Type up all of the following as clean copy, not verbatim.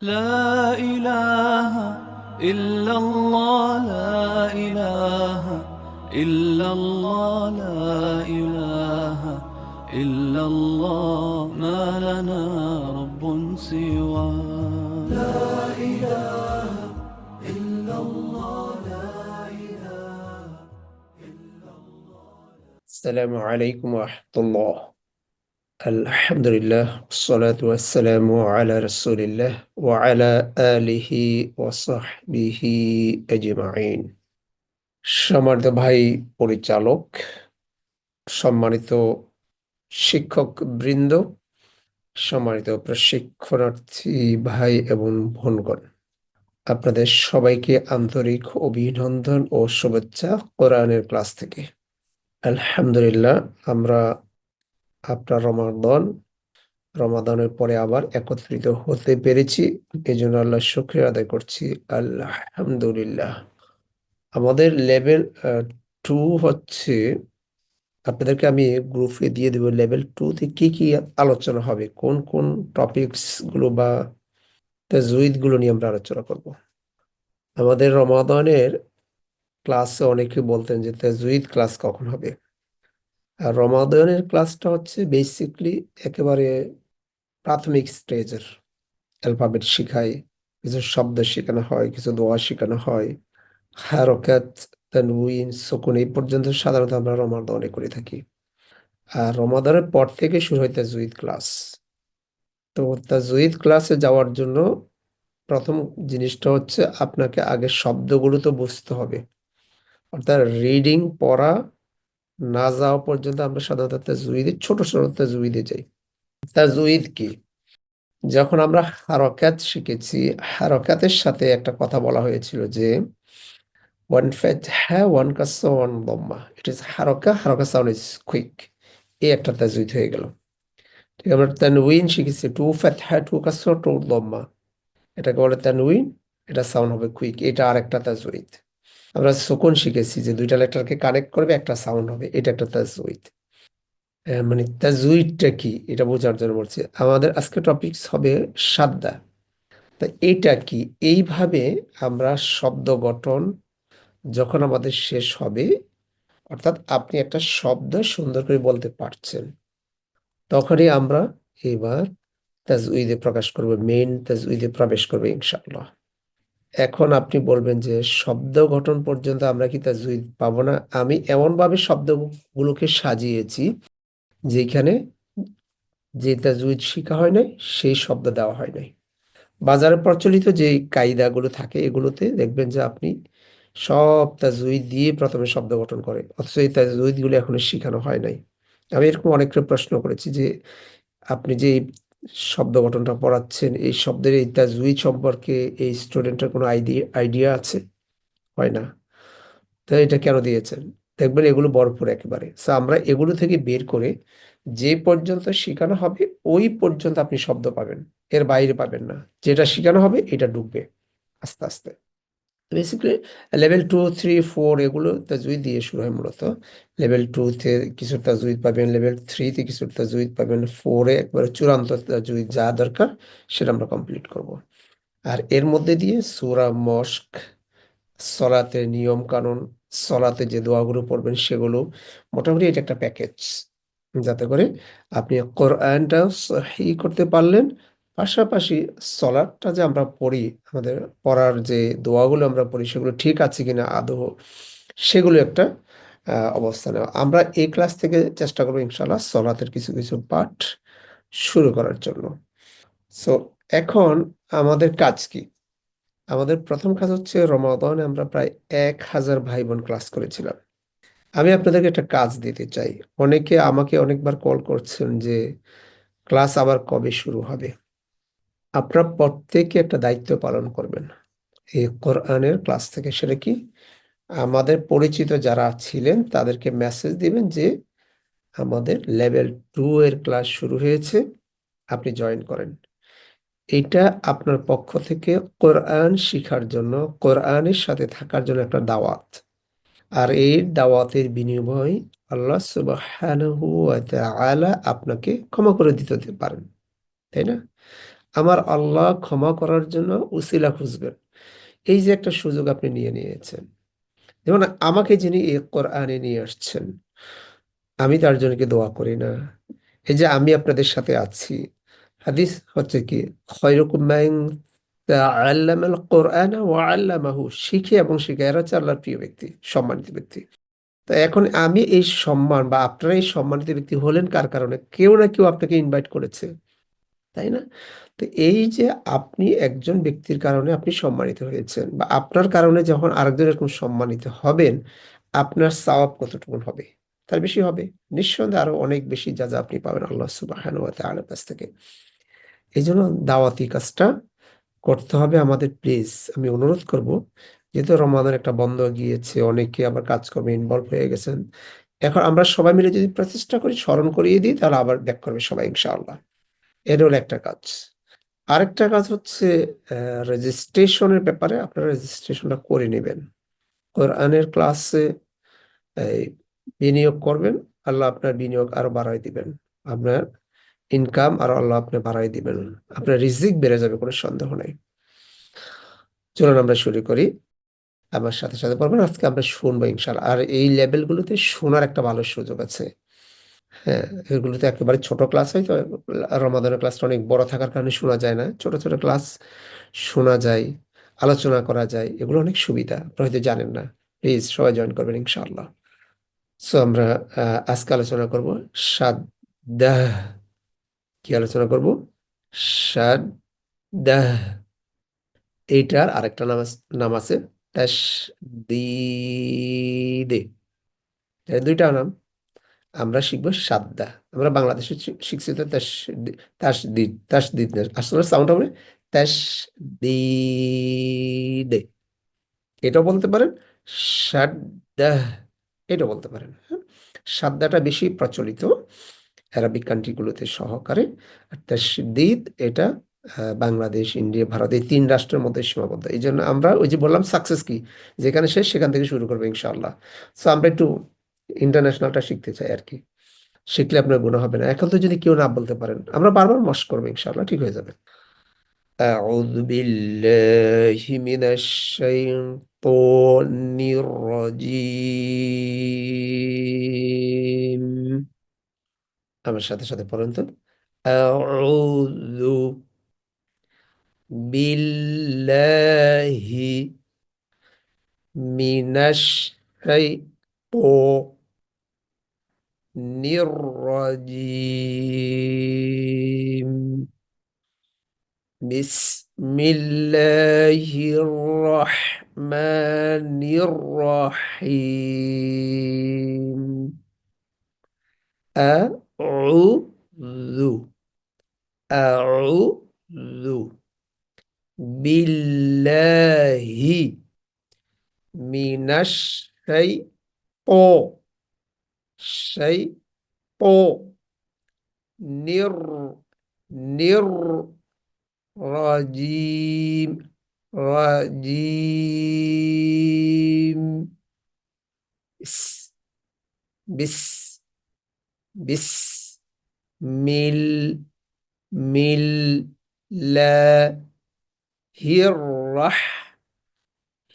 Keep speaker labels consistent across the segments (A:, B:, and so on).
A: لا إله إلا الله، لا إله إلا الله، لا إله إلا الله، ما لنا رب سوى. لا إله إلا الله، لا إله.
B: السلام عليكم ورحمة الله. الحمد لله والصلاة والسلام على رسول الله وعلى آله وصحبه أجمعين. সম্মানিত ভাই পরিচালক, সম্মানিত শিক্ষক বৃন্দ, সম্মানিত প্রশিক্ষণার্থী ভাই এবং বোনগণ, আপনাদের সবাইকে আন্তরিক অভিনন্দন ও শুভেচ্ছা কোরআনের ক্লাস থেকে। আলহামদুলিল্লাহ, আমরা আপনার রমাদানের পরে আবার একত্রিত হতে পেরেছি, এই জন্য আল্লাহ শুকরিয়া আদায় করছি। আলহামদুলিল্লাহ। আমাদের লেভেল 2 হচ্ছে, আপনাদেরকে আমি গ্রুপে দিয়ে দেবো লেভেল 2তে কি কি আলোচনা হবে, কোন কোন টপিকস গুলো বা তাজউইদ গুলো নিয়ে আমরা আলোচনা করব। আমাদের রমাদানের ক্লাসে অনেকে বলতেন যে তাজউইদ ক্লাস কখন হবে। আর রমাদানের ক্লাসটা হচ্ছে বেসিকলি একেবারে প্রাথমিক স্টেজের, অ্যালফাবেট শিখাই, কিছু শব্দ শেখানো হয়, কিছু দোয়া শেখানো হয়, হারকাত, তানউইন, সুকুন, এই পর্যন্ত সাধারণত আমরা রমাদানে করে থাকি। আর রমাদানের পর থেকে শুরু হয় তাজউইদ ক্লাস। তো তাজউইদ ক্লাসে যাওয়ার জন্য প্রথম জিনিসটা হচ্ছে আপনাকে আগে শব্দগুলো তো বুঝতে হবে। অর্থাৎ রিডিং পড়া না যাওয়া পর্যন্ত আমরা সাধারণত তাজউইদে ছোট ছোট তাজউইদে যাই। তাজউইদ কি? যখন আমরা হারকাত শিখেছি, হারকাতের সাথে একটা কথা বলা হয়েছিল যে ওয়ান ফাতহা, ওয়ান কাসরা, ওয়ান দাম্মা, ইট ইজ হারকা, হারকা সাউন্ড ইজ কুইক। এই একটা তাজউইদ হয়ে গেল। ঠিক, আমরা তানউইন শিখেছি, টু ফাতহা, টু কাসরা, টু দাম্মা, এটাকে বলে তানউইন, এটা সাউন্ড হবে কুইক, এটা আরেকটা তাজউইদ। আমরা সুকুন শিখেছি যে দুইটা লেটারকে কানেক্ট করবে, একটা সাউন্ড হবে, এটা একটা তাজউইদ। মানে তাজউইদটা কি এটা বোঝার জন্য বলছি। আমাদের আজকে টপিকস হবে সাদ্দা। তা এটা কি? এইভাবে আমরা শব্দ গঠন যখন আমাদের শেষ হবে, অর্থাৎ আপনি একটা শব্দ সুন্দর করে বলতে পারছেন, তখনই আমরা এবার তাজউইদে প্রকাশ করব, মেইন তাজউইদে প্রবেশ করবে ইনশাআল্লাহ। এখন আপনি বলবেন যে শব্দ গঠন পর্যন্ত আমরা কি তাজউইদ পাবো না? আমি এমন ভাবে শব্দগুলোকে সাজিয়েছি যেখানে যে তাজউইদ শিখা হয় নাই সেই শব্দ দেওয়া হয় নাই। বাজারে প্রচলিত যে কায়দাগুলো থাকে এগুলোতে দেখবেন যে আপনি সব তাজউইদ দিয়ে প্রথমে শব্দ গঠন করে, অথচ এই তাজউইদ গুলো এখনো শিখানো হয় নাই। আমি এরকম অনেককে প্রশ্ন করেছি যে আপনি যে এই শব্দ গঠনটা পড়াচ্ছেন, এই শব্দের এই তাজউইদ সম্পর্কে এই স্টুডেন্টের কোনো আইডিয়া আছে? হয় না। তো এটা কেন দিয়েছেন? দেখবেন এগুলো ভরপুর একেবারে। সো আমরা এগুলো থেকে বের করে যে পর্যন্ত শেখানো হবে ওই পর্যন্ত আপনি শব্দ পাবেন, এর বাইরে পাবেন না। যেটা শেখানো হবে এটা ঢুকবে আস্তে আস্তে। বেসিক্যালি লেভেল 2, 3, 4 এগুলো তাজউইদ দিয়ে শুরু হয় মূলত। লেভেল 2-তে কিছু তাজউইদ পাবেন, লেভেল 3-তে কিছু তাজউইদ পাবেন, 4-এ একবারে চূড়ান্ত তাজউইদ যা দরকার সেটা আমরা কমপ্লিট করব। আর এর মধ্যে দিয়ে সূরা মস্ক, সলাতের নিয়ম কানুন, সলাতে যে দোয়াগুলো পড়বেন সেগুলো, মোটামুটি এটা একটা প্যাকেজ, যাতে করে আপনি কোরআনটাও সহি করতে পারলেন, পাশাপাশি সলাটটা যে আমরা পড়ি, আমাদের পড়ার যে দোয়াগুলো আমরা পড়ি সেগুলো ঠিক আছে কিনা আদৌ, সেগুলো একটা অবস্থা নেওয়া। আমরা এই ক্লাস থেকে চেষ্টা করবো ইনশাল্লাহ সলাতের কিছু কিছু পাঠ শুরু করার জন্য। সো এখন আমাদের কাজ কি? আমাদের প্রথম কাজ হচ্ছে, রমাদানে আমরা প্রায় 1000 ভাই বোন ক্লাস করেছিলাম। আমি আপনাদেরকে একটা কাজ দিতে চাই। অনেকে আমাকে অনেকবার কল করছেন যে ক্লাস আবার কবে শুরু হবে। আপনারা প্রত্যেকে একটা দায়িত্ব পালন করবেন এই কোরআনের ক্লাস থেকে। সেটা কি? আমাদের পরিচিত যারা ছিলেন তাদেরকে মেসেজ দিবেন যে আমাদের লেভেল 2 এর ক্লাস শুরু হয়েছে, আপনি জয়েন করেন। এটা আপনার পক্ষ থেকে কোরআন শিখার জন্য, কোরআনের সাথে থাকার জন্য একটা দাওয়াত। আর এই দাওয়াতের বিনিময় আল্লাহ সুবহানাহু ওয়া তাআলা আপনাকে ক্ষমা করে দিতে পারেন, তাই না? আমার আল্লাহ ক্ষমা করার জন্য উসিলা খুঁজবেন। এই যে একটা সুযোগ আপনি নিয়ে নিয়েছেন, যেমন আমাকে যিনি এই কোরআনে নিয়ে আসছেন, আমি তার জন্য কি দোয়া করি না? এই যে আমি আপনাদের সাথে আছি, হাদিস হচ্ছে কি, খয়রুকুম মান তাআল্লামাল কোরআন ওয়া আল্লামাহু, শিখে এবং শিখায়, এরা হচ্ছে আল্লাহর প্রিয় ব্যক্তি, সম্মানিত ব্যক্তি। তো এখন আমি এই সম্মান বা আপনারা এই সম্মানিত ব্যক্তি হলেন কার কারণে? কেউ না কেউ আপনাকে ইনভাইট করেছে, তাই না? তো এই যে আপনি একজন ব্যক্তির কারণে আপনি সম্মানিত হয়েছেন, বা আপনার কারণে যখন আরেকজন এরকম সম্মানিত হবেন, আপনার সওয়াব কতটুকু হবে? তার বেশি হবে, নিঃসন্দেহে আরো অনেক বেশি যা যা আপনি পাবেন আল্লাহ সুবহানাহু ওয়া তাআলার কাছ থেকে। এই জন্য দাওয়াতি কাজটা করতে হবে আমাদের, প্লিজ। আমি অনুরোধ করব, যেহেতু রমাদান একটা বন্ধ গিয়েছে, অনেকে আবার কাজকর্মে ইনভলভ হয়ে গেছেন, এখন আমরা সবাই মিলে যদি প্রচেষ্টা করি, স্মরণ করিয়ে দিই, তাহলে আবার ব্যাক করবে সবাই ইনশাআল্লাহ। এটা হলো একটা কাজ। আরেকটা কাজ হচ্ছে রেজিস্ট্রেশনের ব্যাপারে, আপনারা রেজিস্ট্রেশনটা করে নেবেন। কোরআনের ক্লাসে এই বিনিয়োগ করবেন, আল্লাহ আপনার বিনিয়োগ আরো বাড়াই দিবেন। আপনার ইনকাম আর আল্লাহ আপনি বাড়াই দিবেন, আপনার রিজিক বেড়ে যাবে, কোনো সন্দেহ নেই। চলুন আমরা শুরু করি। আমার সাথে সাথে পড়বেন, আজকে আমরা শুনবো ইনশাআল্লাহ। আর এই লেভেলগুলোতে শোনার একটা ভালো সুযোগ আছে। হ্যাঁ, এগুলোতে একেবারে ছোট ক্লাস হয় তো, রমাদানের ক্লাসটা অনেক বড় থাকার কারণে শোনা যায় না, ছোট ছোট ক্লাস শোনা যায়, আলোচনা করা যায়, এগুলো অনেক সুবিধা, আপনারা হয়তো জানেন না। প্লিজ সবাই জয়েন করবেন ইনশাআল্লাহ। সো আমরা আজকে আলোচনা করব সাদ্দাহ। কি আলোচনা করব? সাদ্দাহ। এইটার আরেকটা নাম আছে তাসদীদ। এর দুইটা নাম। আমরা শিখবো সাদ্দা। আমরা বাংলাদেশে শিখছি তো তাসদিদ, তাসদিদ না, আসলে সাউন্ড হবে তাসদিদ। এটাও বলতে পারেন, সাদ্দা, এটাও বলতে পারেন। হ্যাঁ? সাদ্দাটা বেশি প্রচলিত অ্যারাবিক কান্ট্রিগুলোতে সহকারে। আর তাসদিদ এটা বাংলাদেশ, ইন্ডিয়া, ভারত, এই তিন রাষ্ট্রের মধ্যে সীমাবদ্ধ। এই জন্য আমরা ওই যে বললাম সাকসেস কি, যেখানে শেষ সেখান থেকে শুরু করবো ইনশাআল্লাহ। সো আমরা একটু ইন্টারন্যাশনালটা শিখতে চাই আর কি। শিখলে আপনার গুণ হবে না। এখন তো যদি কেউ না বলতে পারেন, আমরা বারবার মস্ক করবো, ইনশাআল্লাহ ঠিক হয়ে যাবে। أعوذ بالله من الشيطان الرجيم। আমার সাথে সাথে পড়েন তো। أعوذ بالله من الشيطان الرجيم. بسم الله الرحمن الرحيم. أعوذ أعوذ بالله من الشيطان نر نر رجيم رجيم. بس بس بس مل مل لا هرح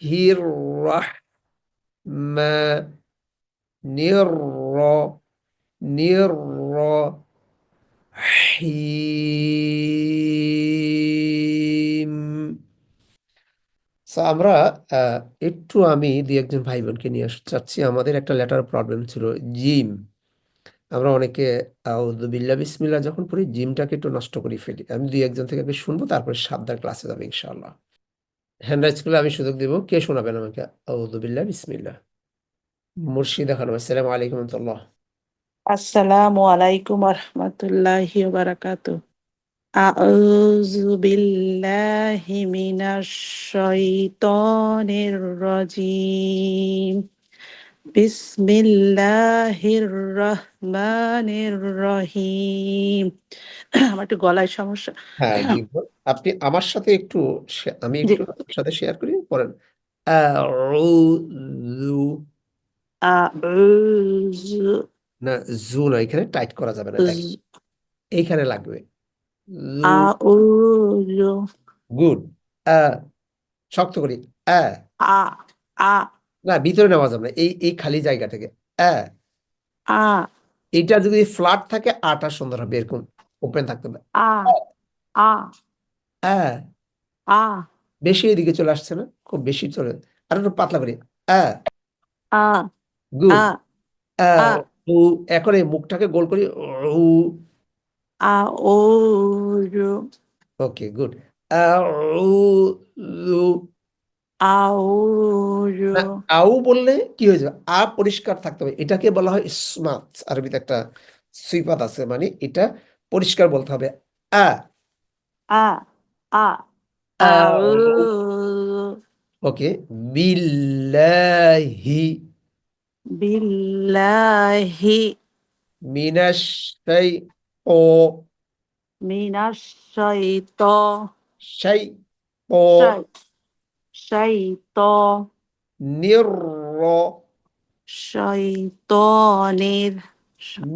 B: هرح ما نر نر حيم. আমরা আহ, একটু আমি দুই একজন ভাই বোনকে নিয়ে আসতে চাচ্ছি। আমাদের একটা লেটার প্রবলেম ছিল, জিম। আমরা অনেকে আউযু বিল্লাহ বিসমিল্লাহ যখন পড়ি, জিমটাকে একটু নষ্ট করে ফেলি। আমি দুই একজন থেকে আগে শুনবো, তারপরে সাবধান ক্লাসে যাবে ইনশাআল্লাহ। হ্যান্ড রাইজ করলে আমি সুযোগ দিব, কে শোনাবেন আমাকে? আউযু বিল্লাহ বিসমিল্লাহ। মুর্শিদা খানম, আসসালামু আলাইকুম রহমতুল্লাহ।
C: আসসালামু আলাইকুম রহমতুল্লাহি বারাকাতু। আউযু বিল্লাহি মিনাশ শাইতানির রাজিম। বিসমিল্লাহির রহমানির রহিম। আমার একটু গলায় সমস্যা।
B: হ্যাঁ দিব। আপনি আমার সাথে একটু আমি
C: জি।
B: একটু আপনার সাথে শেয়ার করি, পড়েন। আউযু,
C: আউযু
B: না জু না, এখানে টাইট করা যাবে না, দেখ এইখানে লাগবে। লু
C: আউযু
B: গুড শক্ত করি
C: আ আ
B: না ভিতরে নেওয়া যাবে না এই খালি জায়গা থেকে
C: আ
B: এইটা যদি ফ্ল্যাট থাকে আটা সুন্দর হবে এরকম ওপেন থাকতে হবে
C: আ আ
B: আ
C: আ
B: বেশি এদিকে চলে আসছে না খুব বেশি চলে আর একটু পাতলা করি আ
C: আ
B: গুড
C: আ আ
B: উ এখন এই মুখটাকে গোল করি উ
C: আউযু
B: ওকে গুড আউযু
C: আউযু
B: না আউ বললে কি হয়ে যাবে পরিষ্কার থাকতে হবে এটাকে বলা হয় ইসমাত আরবিতে একটা সিফাত আছে মানে এটা পরিষ্কার বলতে হবে আ
C: আ আ
B: আউ
C: আউযু
B: ওকে বিল্লাহি
C: বিল্লাহি
B: মিনাশ শাই ও
C: মিনাশ শাইত
B: শাই ও
C: শাই শাইত
B: নির
C: শাইতানির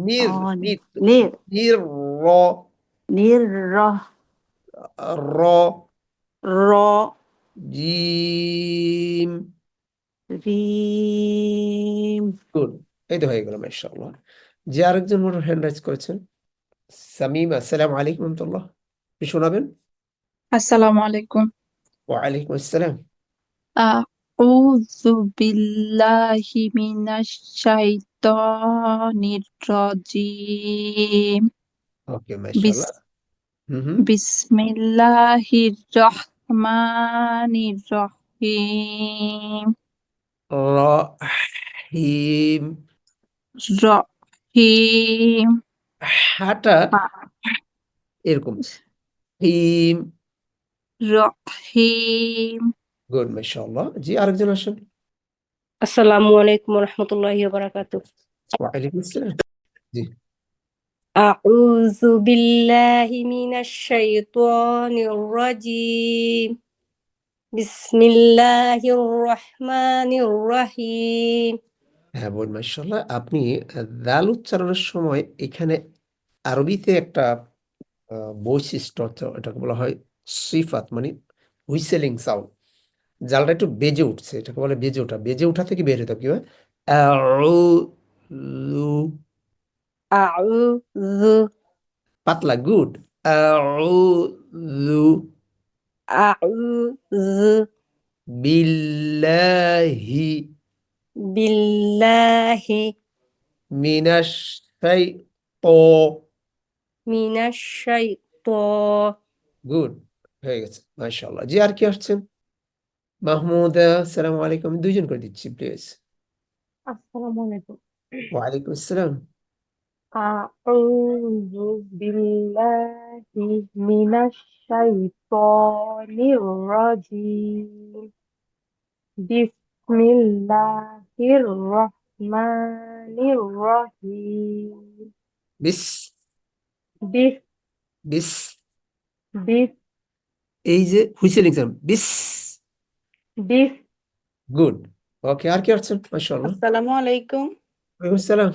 B: নির
C: শাইতানির
B: নির নির
C: নির
B: র
C: র
B: জিম
C: রিম
B: গুড এই তো হয়ে গেল মাশাআল্লাহ যে আরেকজন মোটর হ্যান্ড রাইজ করেছেন সামিম আসসালামু আলাইকুম রহমতুল্লাহ আপনি শোনাবেন
D: আসসালামু আলাইকুম।
B: ওয়ালাইকুম আসসালাম
D: আউযু বিল্লাহি মিনাশ শাইতানির রাজিম।
B: ওকে
D: বিস
B: মাশাআল্লাহ হুম
D: বিসমিল্লাহির রহমানির রহিম।
B: রহিম
D: রহিম
B: হাটা এরকম হিম
D: রহিম।
B: গুড মাশাআল্লাহ জি আরেকজন আসেন
E: আসসালামু আলাইকুম রহমতুল্লাহি বারাকাতু
B: ওয়ালাইকুম আসসালাম জি
E: আউযু বিল্লাহি মিনাশ শাইতানির রাজিম বিসমিল্লাহির রহমানির রহিম
B: হ্যাঁ বোন মাশাআল্লাহ আপনি দাল উচ্চারণের সময় এখানে আরবিতে একটা বৈশিষ্ট্য এটাকে বলা হয় সিফাত মানে হুইসেলিং সাউন্ড জালটা একটু বেজে উঠছে এটাকে বলে বেজে ওঠা থেকে বের হতে হবে কি হয় আউযু
E: আউযু
B: পাতলা গুড আউযু
E: আউযু
B: বিল্লাহি
E: বিল্লাহি
B: মিনাশ শাইতো
E: মিনাশ শাইতানির
B: গুড হয়ে গেছে মাশাআল্লাহ জি আর কি আসছেন মাহমুদ আসসালামু আলাইকুম আমি দুইজন করে দিচ্ছি প্লিজ
E: আসসালামু আলাইকুম
B: ওয়ালাইকুম আসসালাম
E: أعوذ بالله من الشيطان الرجيم بسم الله الرحمن الرحيم
B: বিস
E: بس
B: বিস
E: بس
B: এই যে হুইসেলিং সাউন্ড বিস
E: بس
B: গুড ওকে আর কি আসছেন মাশাআল্লাহ
C: আসসালামু আলাইকুম
B: ওয়ালাইকুম আসসালাম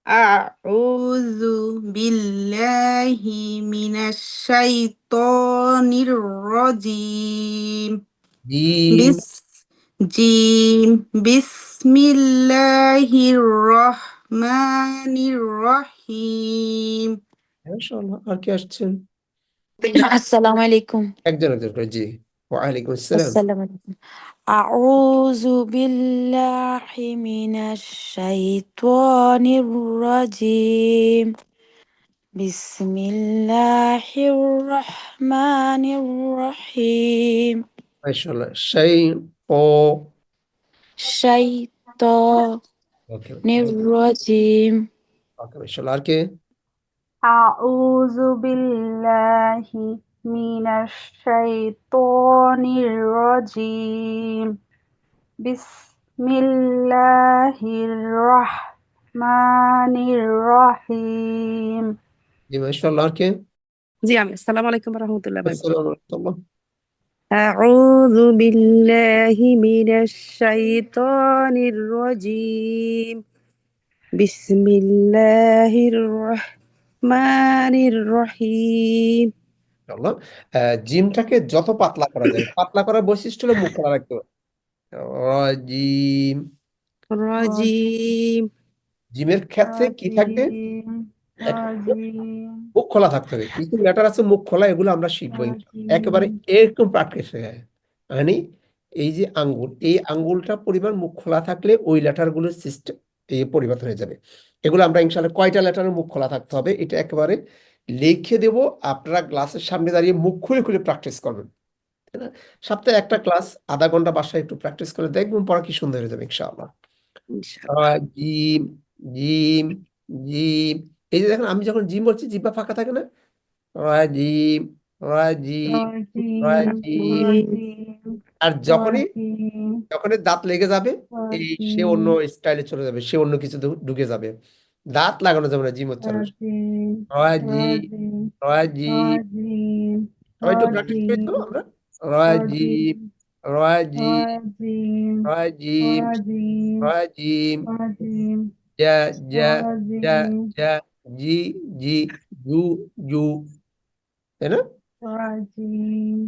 C: আউযু বিল্লাহি মিনাশ শাইতানির রাজিম
B: জিম
C: জিম বিসমিল্লাহির রহমানির রহিম
B: মাশাআল্লাহ আর কি আসছেন
F: আসসালামু আলাইকুম
B: একজন করে জি ওয়ালাইকুম আসসালাম
F: আসসালামু আলাইকুম আউযু বিল্লাহি মিনাশ শাইতানির রাজিম বিসমিল্লাহির রহমানির রহিম
B: মাশাআল্লাহ শাই ও
F: শাইতানির
B: ওকে
F: রাজিম
B: ওকে মাশাআল্লাহ আর কি
D: أعوذ بالله من الشيطان الرجيم بسم الله الرحمن الرحيم
B: জি মাশাআল্লাহ আর কি
E: জি আমি আসসালামু আলাইকুম রহমতুল্লাহ
B: আসসালামু আলাইকুম
E: أعوذ بالله من الشيطان الرجيم بسم الله الرحمن রহমানির রহিম।
B: ইনশাআল্লাহ। জিমটাকে যত পাতলা করা যায়, পাতলা করার বৈশিষ্ট্য হলো মুখ খোলা রাখতে হবে। রাজিম।
E: রাজিম।
B: জিমের ক্ষেত্রে কি থাকবে?
D: রাজিম রাজিম
B: মুখ খোলা থাকতে হবে। কিছু লেটার আছে মুখ খোলা, এগুলো আমরা শিখবো একেবারে
D: রাজিম
B: এরকম প্র্যাকটিস হয়ে যায়। মানে এই যে আঙ্গুল, এই আঙ্গুলটা পরিমাণ মুখ খোলা থাকলে ওই লেটারগুলোর সিস্টেম এই পরিবর্তন হয়ে যাবে। এগুলো আমরা ইনশাআল্লাহ কয়টা লেটারের মুখ খোলা থাকতে হবে এটা একেবারে লিখে দেব। আপনারা গ্লাসের সামনে দাঁড়িয়ে মুখ খুলে খুলে প্র্যাকটিস করবেন, তাই না? সপ্তাহে একটা ক্লাস, আধা ঘন্টা বাসায় একটু প্র্যাকটিস করে দেখবেন, পড়া কি সুন্দর হয়ে যাবে ইনশাআল্লাহ।
E: ইনশাআল্লাহ।
B: Gym, gym, gym. এই যে দেখেন আমি যখন জিম বলছি জিহ্বা ফাঁকা থাকে না? রাজিম, রাজিম,
D: রাজিম
B: রাজিম।
D: রাজিম
B: আর যখনই
D: রাজিম
B: যখনই দাঁত লেগে যাবে সে অন্য
D: রাজিম
B: স্টাইলে চলে যাবে, সে অন্য কিছু ঢুকে যাবে। দাঁত লাগানো যাবে না জিম উচ্চারণ।
D: রাজিম
B: রাজি,
D: রাজিম
B: রাজি।
D: রাজিম
B: সবাই একটু প্র্যাকটিস করি তো
D: রাজিম
B: আমরা। রাজিম,
D: রাজিম
B: রাজিম,
D: রাজিম
B: রাজিম,
D: রাজিম
B: রাজিম।
D: রাজিম
B: যা, যা, যা,
D: রাজিম
B: যা, জি, জি, জু, জু, তাই না?
D: রাজিম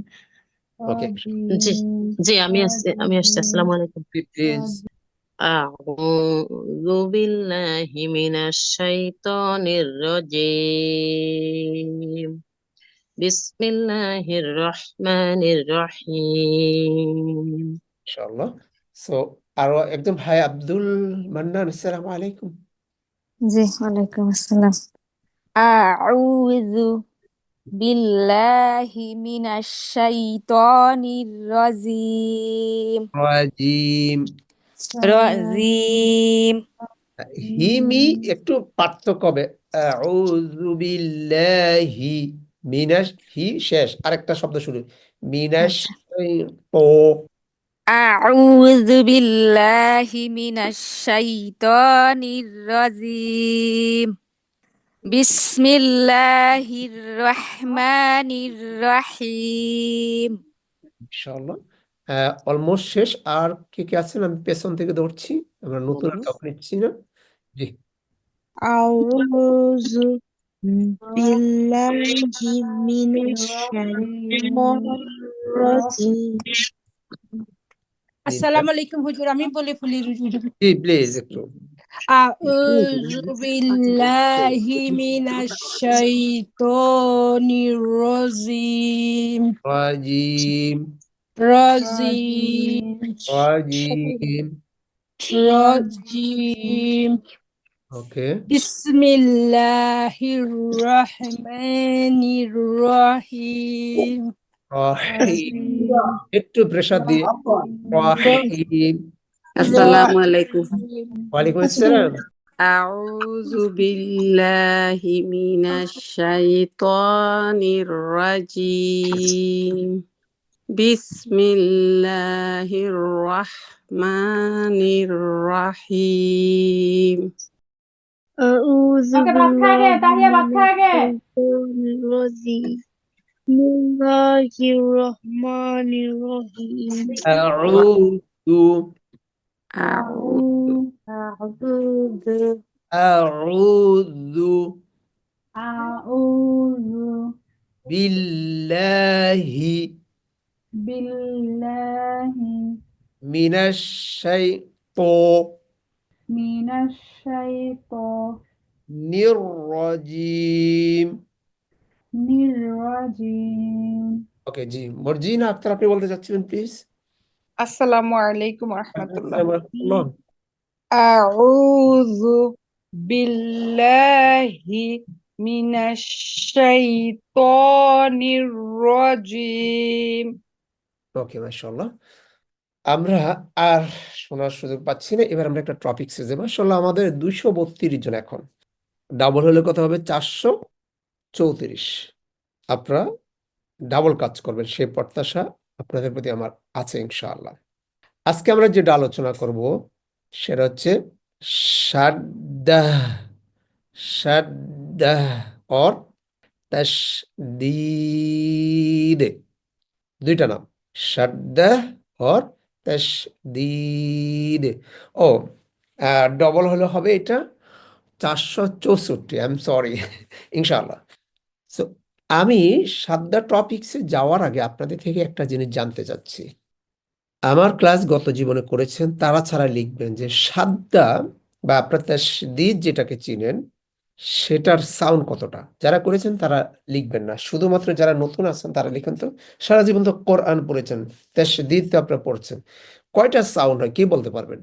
B: ওকে,
G: জি
D: রাজিম
G: জি আমি আসছি। আসসালামু আলাইকুম।
B: প্লিজ।
G: আউযু বিল্লাহি মিনাশ শাইতানির রাজিম। বিসমিল্লাহির রহমানির রহিম।
B: ইনশাআল্লাহ। সো আরো একজন ভাই আব্দুল মান্নান, আসসালামু আলাইকুম।
F: জি ওয়ালাইকুম আসসালাম। আউযু বিল্লাহি মিনাশ শাইতানির রাজিম।
B: রাজিম।
F: রাজিম।
B: হিমি একটু পার্থক্য হবে। আউযু বিল্লাহি মিনাশ, হি শেষ, আরেকটা শব্দ শুরু, মিনাশ
F: আচ্ছা,
B: তো।
F: আউযু বিল্লাহি মিনাশ শাইতানির রাজিম। বিসমিল্লাহির রহমানির রহিম।
B: ইনশাআল্লাহ। অলমোস্ট শেষ। আর কে কে আছেন? আমি পেছন থেকে ধরছি, আমরা নতুন আর কাউকে নিচ্ছি না। জি,
H: أعوذ بالله من الشيطان الرجيم
B: জি,
C: আসসালামু আলাইকুম হুজুর, আমি বলে ফেলি হুজুর।
B: জি, প্লিজ একটু।
C: আউযু বিল্লাহি মিনাশ শাইতানির রাজিম
B: রাজিম,
C: রাজিম
B: রাজিম।
C: রাজিম
B: ওকে,
C: বিসমিল্লাহির রহমানির রহিম
B: রাহিম।
C: রাজিম
B: একটু প্রেসার দিয়ে। রাহিম।
E: আসসালামু আলাইকুম।
B: ওয়ালাইকুম আসসালাম।
E: আউযু বিল্লাহি মিনাশ শাইতানির রাজিম। বিসমিল্লাহির রহমানির রহিম।
H: أعوذ بالله من الشيطان الرجيم بسم الله الرحمن الرحيم
B: আউযু,
D: আউযু
B: আউযু
D: আউযু
B: বিল্লাহি
D: বিল্লাহি
B: মিনাশ শাইতানির
D: মিনাশ শাইতানির
B: রাজিম।
D: রাজিম।
B: ওকে, জি, মর্জিনা আক্তার, আপনি বলতে চাচ্ছিলেন প্লিজ।
C: আসসালামু আলাইকুম রাহমাতুল্লাহ।
B: আসসালামু আলাইকুম।
C: আউযু বিল্লাহি মিনাশ শাইতানির রাজিম।
B: ওকে, মাশাআল্লাহ। আমরা আর শোনার সুযোগ পাচ্ছি না, এবার আমরা একটা টপিক সিজে। মাশাআল্লাহ, আমাদের 232 জন এখন, ডাবল হলে কত হবে? 434। আপনারা ডাবল কাজ করবেন সেই প্রত্যাশা আপনাদের প্রতি আমার আছে ইনশাআল্লাহ। আজকে আমরা যেটা আলোচনা করব সেটা হচ্ছে শাদ্দাহ, শাদ্দাহ অর তাশদীদ। দুইটা নাম, শাদ্দাহ অর তাশদীদ। ও ডবল হলে হবে এটা 464, আই এম সরি। ইনশাআল্লাহ। সো আমি সাদ্দা টপিকসে যাওয়ার আগে আপনাদের থেকে একটা জিনিস জানতে চাচ্ছি। আমার ক্লাস গত জীবনে করেছেন, তারা ছাড়া লিখবেন যে সাদ্দা বা আপনার তাসদীদ যেটাকে চিনেন সেটার সাউন্ড কতটা। যারা করেছেন তারা লিখবেন না, শুধুমাত্র যারা নতুন আছেন তারা লিখেন তো। সারা জীবন তো কোরআন পড়েছেন, তাসদীদ তো আপনারা পড়ছেন, কয়টা সাউন্ড হয় কে বলতে পারবেন?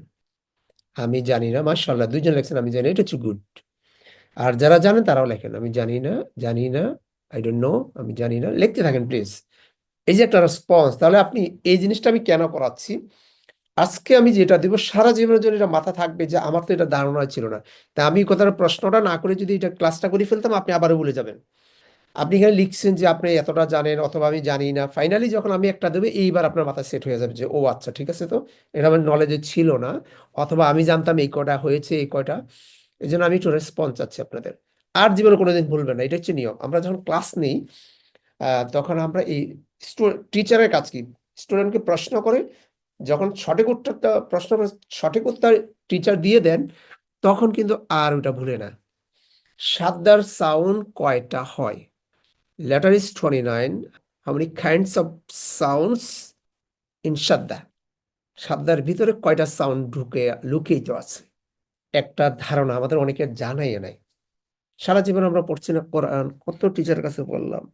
B: আমি জানি না, মাশাআল্লাহ, দুইজন লেখছেন আমি জানি, এটা হচ্ছে গুড। আর যারা জানেন তারাও লেখেন আমি জানি না, জানি না, আই ডোন্ট নো, আমি জানি না, লিখতে থাকেন প্লিজ। এই যে একটা রেসপন্স, তাহলে আপনি এই জিনিসটা আমি কেন করাচ্ছি, আজকে আমি যেটা দিব সারা জীবনের জন্য এটা মাথা থাকবে যে আমার তো এটা ধারণা ছিল না। তা আমি কথাটা প্রশ্নটা না করে যদি এটা ক্লাসটা করে ফেলতাম আপনি আবারও ভুলে যাবেন। আপনি এখানে লিখছেন যে আপনি এতটা জানেন অথবা আমি জানি না, ফাইনালি যখন আমি একটা দেবো এইবার আপনার মাথা সেট হয়ে যাবে যে ও আচ্ছা ঠিক আছে, তো এটা আমার নলেজে ছিল না, অথবা আমি জানতাম এই কয়টা হয়েছে এই কয়টা। এই জন্য আমি একটু রেসপন্স চাচ্ছি আপনাদের। আর জীবনে কোনোদিন ভুলবেন না, এটা হচ্ছে নিয়ম। আমরা যখন ক্লাস নিই তখন আমরা এই টিচারের কাজ কি, স্টুডেন্টকে প্রশ্ন করে যখন সঠিক উত্তরটা প্রশ্ন সঠিক উত্তর টিচার দিয়ে দেন তখন কিন্তু আর ওটা ভুলে না। সাদ্দার সাউন্ড কয়টা হয়? Letter is 29. How many kinds of sounds in সাদ্দা? সাদ্দার ভিতরে কয়টা সাউন্ড ঢুকে লুকিয়ে আছে? একটা ধারণা আমাদের অনেকের জানাই নাই। সারা জীবন আমরা পড়ছি না কোরআন, কত টিচারের কাছে পড়লাম,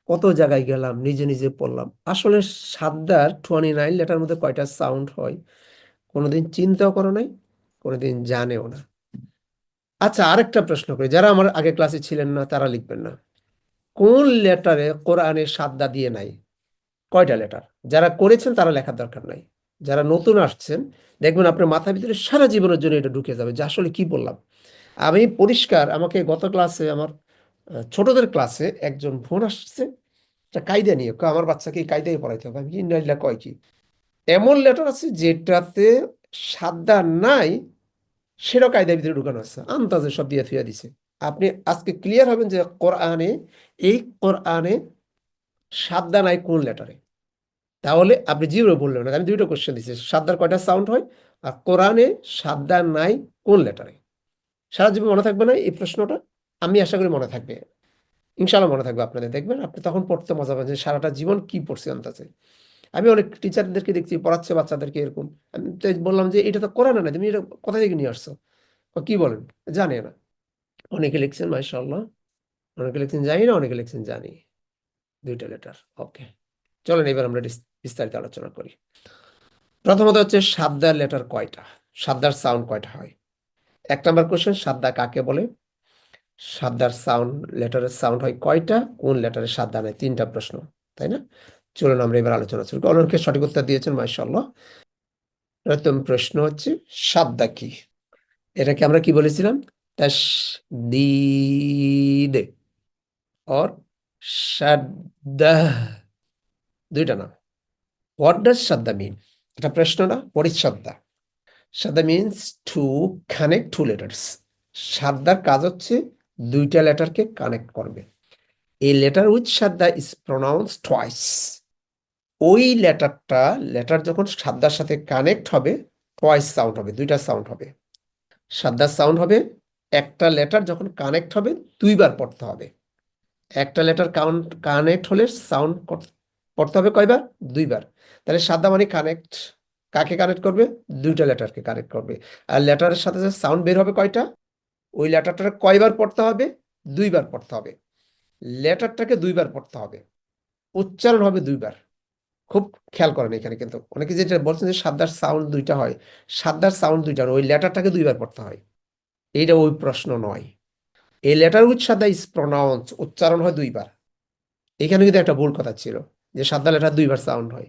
B: কত জায়গায় গেলাম, নিজে নিজে পড়লাম, আসলে সাদ্দার 29 লেটার মধ্যে কয়টা সাউন্ড হয় কোনোদিন চিন্তাও করো নাই, কোনোদিন জানেও না। আচ্ছা, আরেকটা প্রশ্ন করি, যারা আমার আগে ক্লাসে ছিলেন না তারা লিখবেন না। কোন লেটারে কোরআনে সাদ্দা দিয়ে নাই? কয়টা লেটার? যারা করেছেন তারা লেখার দরকার নাই, যারা নতুন আসছেন দেখবেন আপনার মাথার ভিতরে সারা জীবনের জন্য এটা ঢুকে যাবে যে আসলে কি বললাম। আমি পরিষ্কার, আমাকে গত ক্লাসে আমার ছোটদের ক্লাসে একজন বোন আসছে, একটা কায়দা নিয়ে আমার বাচ্চাকে এই কায়দায় পড়াইতে হবে। আমি ইন্নালিল্লাহ কয় কি, এমন লেটার আছে যেটাতে সাদ্দা নাই সেটাও কায়দার ভিতরে ঢুকানো আছে, আন্দাজে সব দিয়ে থুইয়া দিছে। আপনি আজকে ক্লিয়ার হবেন যে কোরআনে, এই কোরআনে সাদ্দা নাই কোন লেটারে। তাহলে আপনি জিরো বললেন না, আমি দুইটা কোশ্চেন দিচ্ছি, সাদ্দার কয়টা সাউন্ড হয় আর কোরআনে সাদ্দা নাই কোন লেটারে। সারা জীবন মনে থাকবে না এই প্রশ্নটা? আমি আশা করি মনে থাকবে, ইনশাআল্লাহ মনে থাকবে আপনাদের। দেখবেন আপনি তখন পড়তে মজা পাবেন যে সারাটা জীবন কি পড়ছি আন্দাজে। আমি অনেক টিচারদেরকে দেখছি পড়াচ্ছে বাচ্চাদেরকে এরকম, আমি তো বললাম যে এটা তো কোরআনে না, তুমি এটা কোথা থেকে নিয়ে আসছো? কি বলেন, জানে না। অনেকে লিখছেন মাশাআল্লাহ, অনেকে লিখছেন জানি না, অনেকে লিখছেন জানি, দুইটা লেটার। ওকে, চলেন এবার আমরা বিস্তারিত আলোচনা করি। প্রথমত হচ্ছে সাদ্দার লেটার কয়টা, সাদ্দার সাউন্ড কয়টা হয়। 1 নম্বর কোশ্চেন, সাদ্দা কাকে বলে? সাদ্দার সাউন্ড, লেটারের সাউন্ড হয় কয়টা, কোন লেটারে সাদ্দা নেই? 3টা প্রশ্ন, তাই না? চলুন আমরা এবার আলোচনা শুরু করি। অনেকে সঠিক উত্তর দিয়েছেন মাশাআল্লাহ। প্রথম প্রশ্ন হচ্ছে সাদ্দা কি? এটাকে আমরা কি বলেছিলাম? তাসদীদ অর সাদ্দা, দুইটা নাম। হোয়াট ডাজ সাদ্দা মিন? এটা প্রশ্ন না, পরিচ্ছাদ্দা। সাদ্দা means to connect two letters. সাদ্দার কাজ হচ্ছে দুইটা লেটারকে কানেক্ট করবে। এই লেটার উইথ সাদ্দা ইজ প্রোনাউন্স টুয়াইস। ওই লেটার যখন সাদ্দার সাথে কানেক্ট হবে টুয়াইস সাউন্ড হবে, দুইটা সাউন্ড হবে। সাদ্দার সাউন্ড হবে, একটা লেটার যখন কানেক্ট হবে 2বার পড়তে হবে। একটা লেটার কানেক্ট হলে সাউন্ড পড়তে হবে কয়বার? 2বার। তাহলে সাদ্দা মানে কানেক্ট, কাকে কানেক্ট করবে? দুইটা লেটারকে কানেক্ট করবে। আর লেটারের সাথে যে সাউন্ড বের হবে কয়টা, ওই লেটারটা কয়বার পড়তে হবে? 2বার পড়তে হবে। লেটারটাকে 2বার পড়তে হবে, উচ্চারণ হবে 2বার। খুব খেয়াল করেন এখানে, কিন্তু অনেকে যেটা বলছেন যে সাদ্দার সাউন্ড দুইটা হয়, সাদ্দার সাউন্ড দুইটা, ওই লেটারটাকে 2বার পড়তে হয়, এইটা ওই প্রশ্ন নয়। এই লেটার উইথ সাদ্দা ইজ প্রোনাউন্স, উচ্চারণ হয় 2বার। এখানে কিন্তু একটা ভুল কথা ছিল যে সাদ্দা লেটার 2বার সাউন্ড হয়।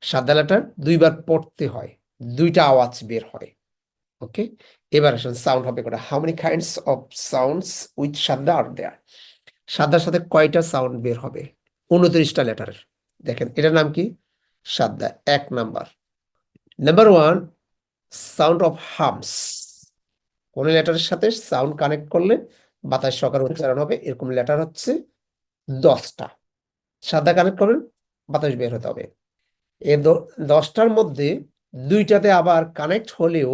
B: সাদ্দা লেটার 2বার পড়তে হয়, দুইটা আওয়াজ বের হয়। ওকে, এবার আসেন সাউন্ড হবে কটা। How many kinds of sounds with সাদ্দা আর দেয়ার? সাদ্দার সাথে কয়টা সাউন্ড বের হবে? 29টা লেটারের। দেখেন এটার নাম কি? সাদ্দা। 1 number. Number 1, sound of humps. কোন লেটারের সাথে সাউন্ড কানেক্ট করলে বাতাস সহকারে উচ্চারণ হবে, এরকম লেটার হচ্ছে 10টা। সাদ্দা কানেক্ট করবেন, বাতাস বের হতে হবে। এই 10টার মধ্যে 2টাতে আবার কানেক্ট হলেও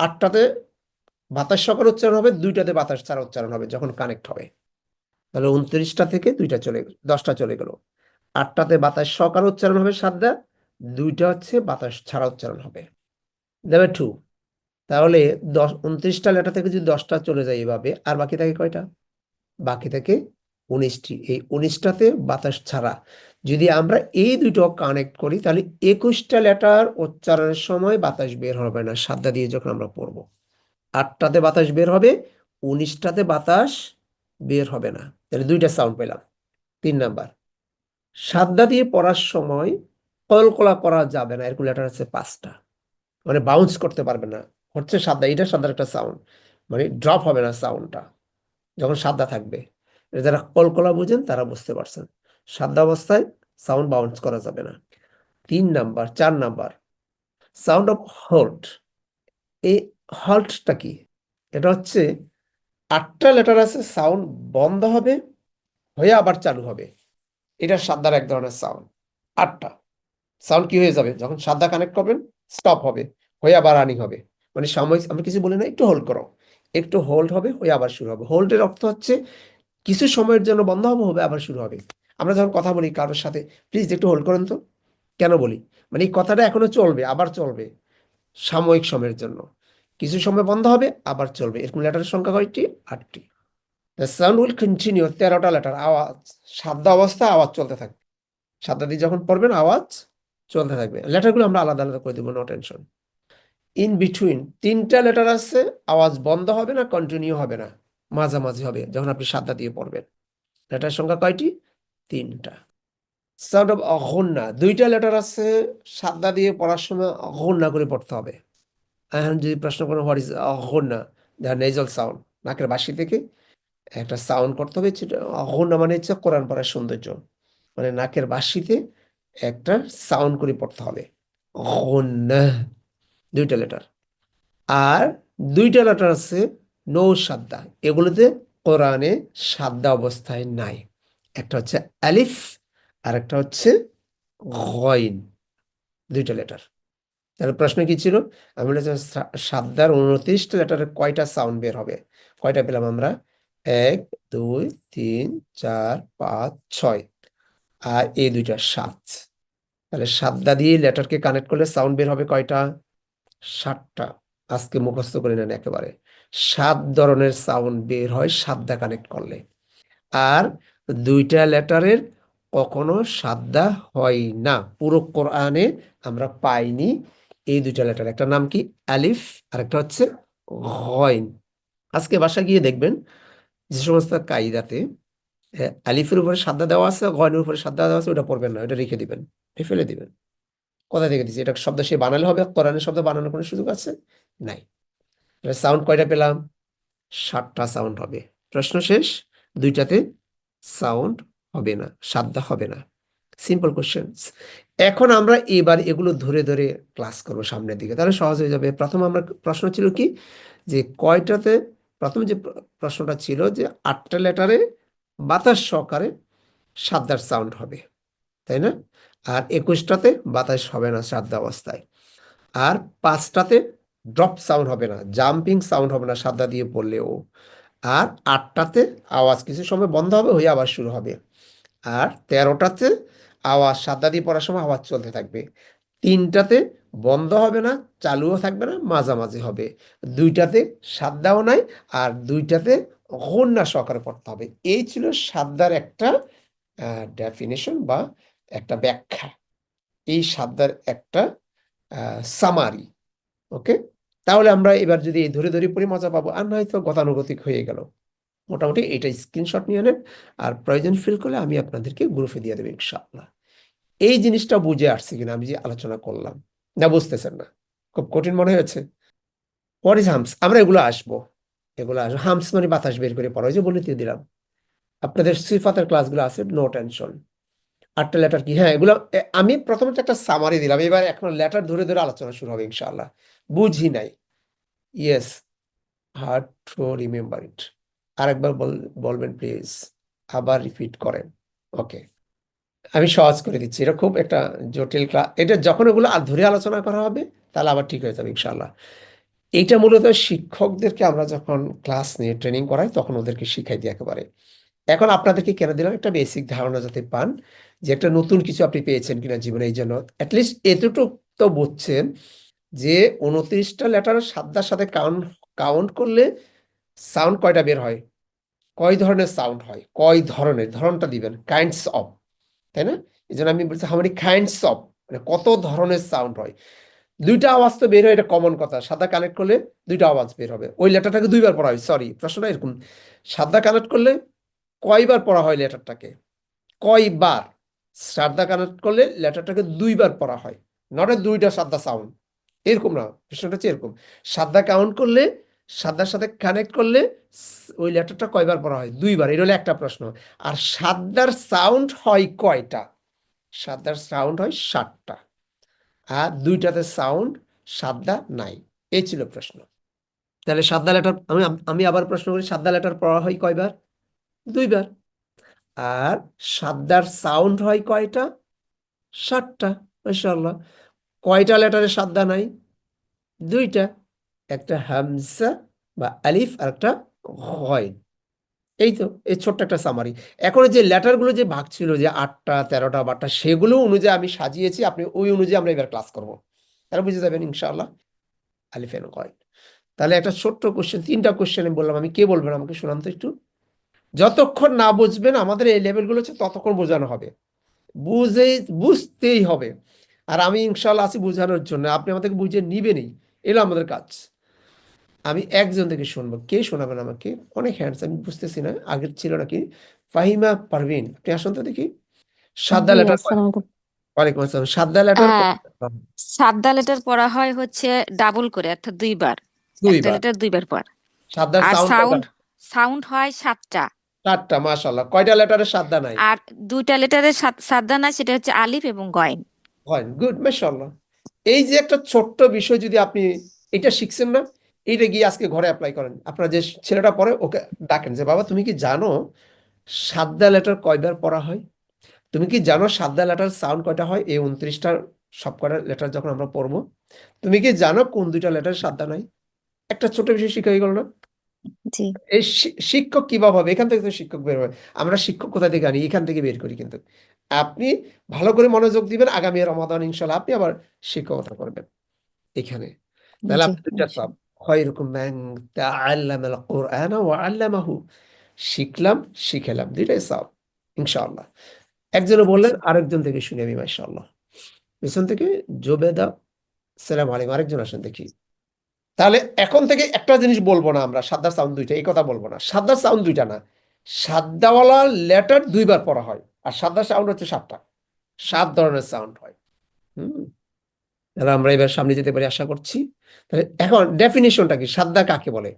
B: 8টাতে বাতাস সকার উচ্চারণ হবে, দুইটাতে বাতাস ছাড়া উচ্চারণ হবে যখন কানেক্ট হবে। তাহলে 29টা থেকে 10টা চলে গেল। 8টাতে বাতাস সকার উচ্চারণ হবে সাতটা, 2টা হচ্ছে বাতাস ছাড়া উচ্চারণ হবে। দেবে 2। তাহলে 29টা লেটার থেকে যদি 10টা চলে যায় এভাবে, আর বাকি থাকে কয়টা? বাকি থাকে 19টি। এই 19টাতে বাতাস ছাড়া যদি আমরা এই দুটো কানেক্ট করি, তাহলে 21টা লেটার উচ্চারণের সময় বাতাস বের হবে না সাদা দিয়ে যখন আমরা পড়বো। 8টাতে বাতাস বের হবে, 19টাতে বাতাস বের হবে না। তাহলে 2টা সাউন্ড পেলাম। 3 নাম্বার, সাদা দিয়ে পড়ার সময় কলকলা করা যাবে না, এরকম লেটার আছে 5টা, মানে বাউন্স করতে পারবে না। হচ্ছে সাদা, এটা সাদার একটা সাউন্ড, মানে ড্রপ হবে না সাউন্ডটা যখন সাদা থাকবে। যারা কলকলা বুঝেন তারা বুঝতে পারছেন, সাদা অবস্থায় সাউন্ড বাউন্স করা যাবে না। 3 number. 4 number, sound of halt. এই হল্টটা কি? এটা হচ্ছে 8টা লেটার আছে, সাউন্ড বন্ধ হবে হয়ে আবার চালু হবে। এটা সাদার এক ধরনের সাউন্ড। 8টা সাউন্ড কি হয়ে যাবে যখন সাদা কানেক্ট করবেন, স্টপ হবে হয়ে আবার রানিং হবে। মানে সাময়িক, আমি কিছু বলি না, একটু হোল্ড করো, একটু হোল্ড হবে হয়ে আবার শুরু হবে। হোল্ডের অর্থ হচ্ছে কিছু সময়ের জন্য বন্ধ হবে, হবে আবার শুরু হবে। আমরা যখন কথা বলি কারোর সাথে, প্লিজ একটু হোল্ড করেন তো, কেন বলি? মানে এই কথাটা এখনো চলবে, আবার চলবে সাময়িক সময়ের জন্য, কিছু সময় বন্ধ হবে আবার চলবে। এরকম লেটারের সংখ্যা কয়টি? 8টি। The sound will continue, 13টা লেটার, আওয়াজ সাদা অবস্থায় আওয়াজ চলতে থাকবে। সাদা দিয়ে যখন পড়বেন আওয়াজ চলতে থাকবে। লেটারগুলো আমরা আলাদা আলাদা করে দেবো, নো টেনশন। ইন বিটুইন 3টা লেটার আছে, আওয়াজ বন্ধ হবে না, কন্টিনিউ হবে না, মাঝামাঝি হবে যখন আপনি সাদা দিয়ে পড়বেন। লেটার সংখ্যা কয়টি? 3টা। সাউন্ড অফ অঘন্না, 2টা লেটার আছে, সাদা দিয়ে পড়ার সময় অঘন্না করে পড়তে হবে। এখন যদি প্রশ্ন করেন হোয়াট ইজ অঘন্না, দ্য নেজাল সাউন্ড, নাকের বাসি থেকে একটা সাউন্ড করতে হবে। অঘন্না মানে হচ্ছে কোরআন পড়ার সৌন্দর্য, মানে নাকের বাসিতে একটা সাউন্ড করে পড়তে হবে, অঘন্না। 2টা লেটার। আর 2টা লেটার আছে নৌ সাদ্দা, এগুলোতে কোরআনে সাদ্দা অবস্থায় নাই। একটা হচ্ছে আলিফ আর একটা হচ্ছে গইন, 2টা লেটার। তাহলে প্রশ্ন কি ছিল? আমি বলেছি সাদ্দার 29টা লেটারের কয়টা সাউন্ড বের হবে? কয়টা পেলাম আমরা? 1 2 3 4 5 6, আর এই 2টা 7। তাহলে সাদ্দা দিয়ে লেটারকে কানেক্ট করলে সাউন্ড বের হবে কয়টা? 7টা। আজকে মুখস্থ করে নেন একেবারে, 7 ধরনের সাউন্ড বের হয় সাদ্দা কানেক্ট করলে। আর 2টা লেটারের কখনো সাদ্দা হয় না, পুরো কোরআনে আমরা পাইনি এই 2টা লেটার। একটা নাম কি? আলিফ, আর একটা হচ্ছে গইন। আজকে বাসা গিয়ে দেখবেন যে সমস্ত কায়দাতে আলিফের উপরে সাদ্দা দেওয়া আছে, গইনের উপরে সাদ্দা দেওয়া আছে, ওটা পড়বেন না, ওটা রেখে দিবেন, ফেলে দিবেন। কোথা থেকে দিচ্ছি? এটা শব্দ সে বানালে হবে? কোরআনের শব্দ বানানোর কোনো সুযোগ আছে? নাই। সাউন্ড কয়টা পেলাম? 7টা সাউন্ড হবে। প্রশ্ন শেষ। 2টাতে সাউন্ড হবে না, সাদ্দা হবে না। Simple questions. এখন আমরা এবার এগুলো ধরে ধরে ক্লাস করবো সামনের দিকে, তাহলে সহজ হয়ে যাবে। প্রথম আমরা প্রশ্ন ছিল কি, যে কয়টাতে, প্রথম যে প্রশ্নটা ছিল যে 8টা লেটারে বাতাস সহকারে সাদ্দার সাউন্ড হবে, তাই না? আর 21টাতে বাতাস হবে না সাদ্দা অবস্থায়। আর 5টাতে ড্রপ সাউন্ড হবে না, জাম্পিং সাউন্ড হবে না সাদ্দা দিয়ে পড়লেও। আর 8টাতে আওয়াজ কিছু সময় বন্ধ হবে হয়ে আবার শুরু হবে। আর 13টাতে আওয়াজ সাদ্দা দিয়ে পড়ার সময় আওয়াজ চলতে থাকবে। 3টাতে বন্ধ হবে না, চালুও থাকবে না, মাঝামাঝি হবে। 2টাতে সাদ্দাও নাই, আর 2টাতে গন্না সহকারে পড়তে হবে। এই ছিল সাদ্দার একটা ডেফিনেশন বা একটা ব্যাখ্যা, এই সাদ্দার একটা সামারি। ওকে, তাহলে আমরা এবার যদি এই ধরে ধরে পড়ি মজা পাবো, আর নয়তো গতানুগতিক হয়ে গেল। মোটামুটি এটা স্ক্রিনশট নিয়ে নেন, আর প্রয়োজন ফিল করলে আমি আপনাদেরকে গ্রুপে দিয়ে দেবো ইনশাআল্লাহ। এই জিনিসটা বুঝে আসছে কিনা আমি যে আলোচনা করলাম, না বুঝতেছেন না? খুব কঠিন মনে হয়েছে? What is humps? আমরা এগুলো আসবো, হামস মানে বাতাস বের করে পড়া, ওই যে বলে দিয়ে দিলাম। আপনাদের সিফাতের ক্লাসগুলো আছে, নো টেনশন। 8টা লেটার কি? হ্যাঁ, এগুলো আমি প্রথমে একটা সামারি দিলাম, এবার এখন লেটার ধরে ধরে আলোচনা শুরু হবে ইনশাআল্লাহ। বুঝি নাই, yes, hard to remember it. আরেকবার বলবেন প্লিজ, আবার রিপিট করেন। ওকে, আমি সহজ করে দিচ্ছি, এটা খুব একটা জটিল ক্লাস। এটা যখন ওগুলো ধরে আলোচনা করা হবে তাহলে আবার ঠিক হয়ে যাবে ইনশাআল্লাহ। এইটা মূলত শিক্ষকদেরকে আমরা যখন ক্লাস নিয়ে ট্রেনিং করাই তখন ওদেরকে শিখাই দিই একেবারে। এখন আপনাদেরকে কেন দিলাম, একটা বেসিক ধারণা যাতে পান যে একটা নতুন কিছু আপনি পেয়েছেন কিনা জীবনে, এই জন্য অ্যাটলিস্ট এতটুকু তো বুঝছেন যে 29টা লেটার সাদার সাথে কাউন্ট করলে সাউন্ড কয়টা বের হয়, কয় ধরনের সাউন্ড হয়, কয় ধরনের, ধরনটা দিবেন কাইন্ডস অফ, তাই না? এই জন্য আমি বলছি হাউ মেনি কাইন্ডস অফ, মানে কত ধরনের সাউন্ড হয়। দুইটা আওয়াজ তো বের হয়, এটা কমন কথা, সাদা কানেক্ট করলে দুইটা আওয়াজ বের হবে, ওই লেটারটাকে দুইবার পড়া হয়। সরি, প্রশ্নটা এরকম, সাদা কানেক্ট করলে কয়বার পড়া হয় লেটারটাকে, কয়বার? সাদা কানেক্ট করলে লেটারটাকে দুইবার পড়া হয়, নট এ দুইটা সাদা সাউন্ড, এরকম না, প্রশ্নটা হচ্ছে এরকম, সাদা কাউন্ট করলে, সাদার সাথে কানেক্ট করলে ওই লেটারটা কয়বার পড়া হয়, দুইবার, এটা হলো একটা প্রশ্ন। আর সাদার সাউন্ড হয় কয়টা? সাদার সাউন্ড হয় 7টা, আর দুইটাতে সাউন্ড সাদা নাই। এই ছিল প্রশ্ন। তাহলে সাদা লেটার, আমি আমি আবার প্রশ্ন করি, সাদা লেটার পড়া হয় কয়বার? দুইবার। আর সাদার সাউন্ড হয় কয়টা? 7টা। মাশাআল্লাহ। কয়টা লেটারে সাদা নাই? দুইটা, একটা হামজা বা আলিফ আর একটা গইন। এই তো, এই ছোট্ট একটা সামারি। এখন যে লেটারগুলো যে ভাগ ছিল যে 8টা 13টা 12টা, সেগুলো অনুযায়ী আমি সাজিয়েছি, আপনি ওই অনুযায়ী আমরা এবার ক্লাস করবো, তাহলে বুঝে যাবেন ইনশাআল্লাহ। আলিফ এন্ড গইন। তাহলে একটা ছোট্ট কোশ্চেন, 3টা কোশ্চেন আমি বললাম, আমি কে বলবেন আমাকে শোনান তো একটু। যতক্ষণ না বুঝবেন আমাদের এই লেভেলগুলো হচ্ছে ততক্ষণ বোঝানো হবে, বুঝতেই হবে। আর আমি ইনশাআল্লাহ আছি বোঝানোর জন্য, আপনি আমাদেরকে বুঝে নিবেনই, এলো আমাদের কাজ। আমি একজন থেকে শুনবো, কে শোনাবেন আমাকে? অনেক হ্যান্ডস, আমি বুঝতেছি না, আগের ছিল নাকি। ফাহিমা পারভিন, আপনি আসুন তো দেখি। সাদা
I: জি
B: লেটার।
I: আসসালামু আলাইকুম।
B: ওয়ালাইকুম আসসালাম। সাদা লেটার
F: হ্যাঁ, সাদা লেটার পড়া হয় হচ্ছে ডাবল করে, অর্থাৎ দুইবার, একটা
B: দুইবার।
F: লেটার দুইবার পর।
B: সাদার
F: আর
B: সাউন্ড কয়টা?
F: সাউন্ড সাউন্ড হয় 7টা।
B: 4টা। মাশাআল্লাহ। কয়টা লেটারে সাদা নাই?
F: আর দুইটা লেটারের সাদা না, সেটা হচ্ছে আলিফ এবং গয়েন।
B: হয়, গুড, মাশাআল্লাহ। এই যে একটা ছোট্ট বিষয়, যদি আপনি এটা শিখছেন না, এইটা গিয়ে আজকে ঘরে অ্যাপ্লাই করেন। আপনার যে ছেলেটা পড়ে ওকে ডাকেন যে, বাবা তুমি কি জানো সাদা লেটার কয়বার পড়া হয়? তুমি কি জানো সাদা লেটার সাউন্ড কয়টা হয়? এই 29টার সব কয়টা লেটার যখন আমরা পড়বো, তুমি কি জানো কোন দুইটা লেটার সাদা নাই? একটা ছোট বিষয় শিখা হয়ে গেল না?
I: জি
B: এই শিক্ষক কিভাবে হবে? এখান থেকে তো শিক্ষক বের হয়। আমরা শিক্ষক কোথা থেকে আনি? এখান থেকে বের করি। কিন্তু আপনি ভালো করে মনোযোগ দিবেন, আগামী রমাদান ইনশাল্লাহ আপনি আবার শিক্ষকতা করবেন এখানে। তাহলে
I: জি
B: আপনি দুইটা সব, খায়রুকুম মান তাআল্লামাল কুরআন ওয়া আল্লামাহু, শিখলাম শিখালাম, দুইটাই সব ইনশাআল্লাহ। একজনে বললেন, আরেকজন থেকে শুনি আমি। মাশাআল্লাহ, পেছন থেকে জোবেদা, সালাম আলাইকুম। আরেকজন আসেন দেখি। তাহলে এখন থেকে একটা জিনিস বলবো না, আমরা সাদ্দার সাউন্ড দুইটা, এই কথা বলবো না। সাদ্দার সাউন্ড দুইটা না, সাদ্দাওয়ালা লেটার দুইবার পড়া হয়, আর সাদ্দার সাউন্ড হচ্ছে 7টা। 7 ধরনের সাউন্ড হয়। হুম, তাহলে আমরা এবার সামনে যেতে পারি আশা করছি। তাহলে এখন ডেফিনিশনটা কি, সাদ্দা কাকে বলে?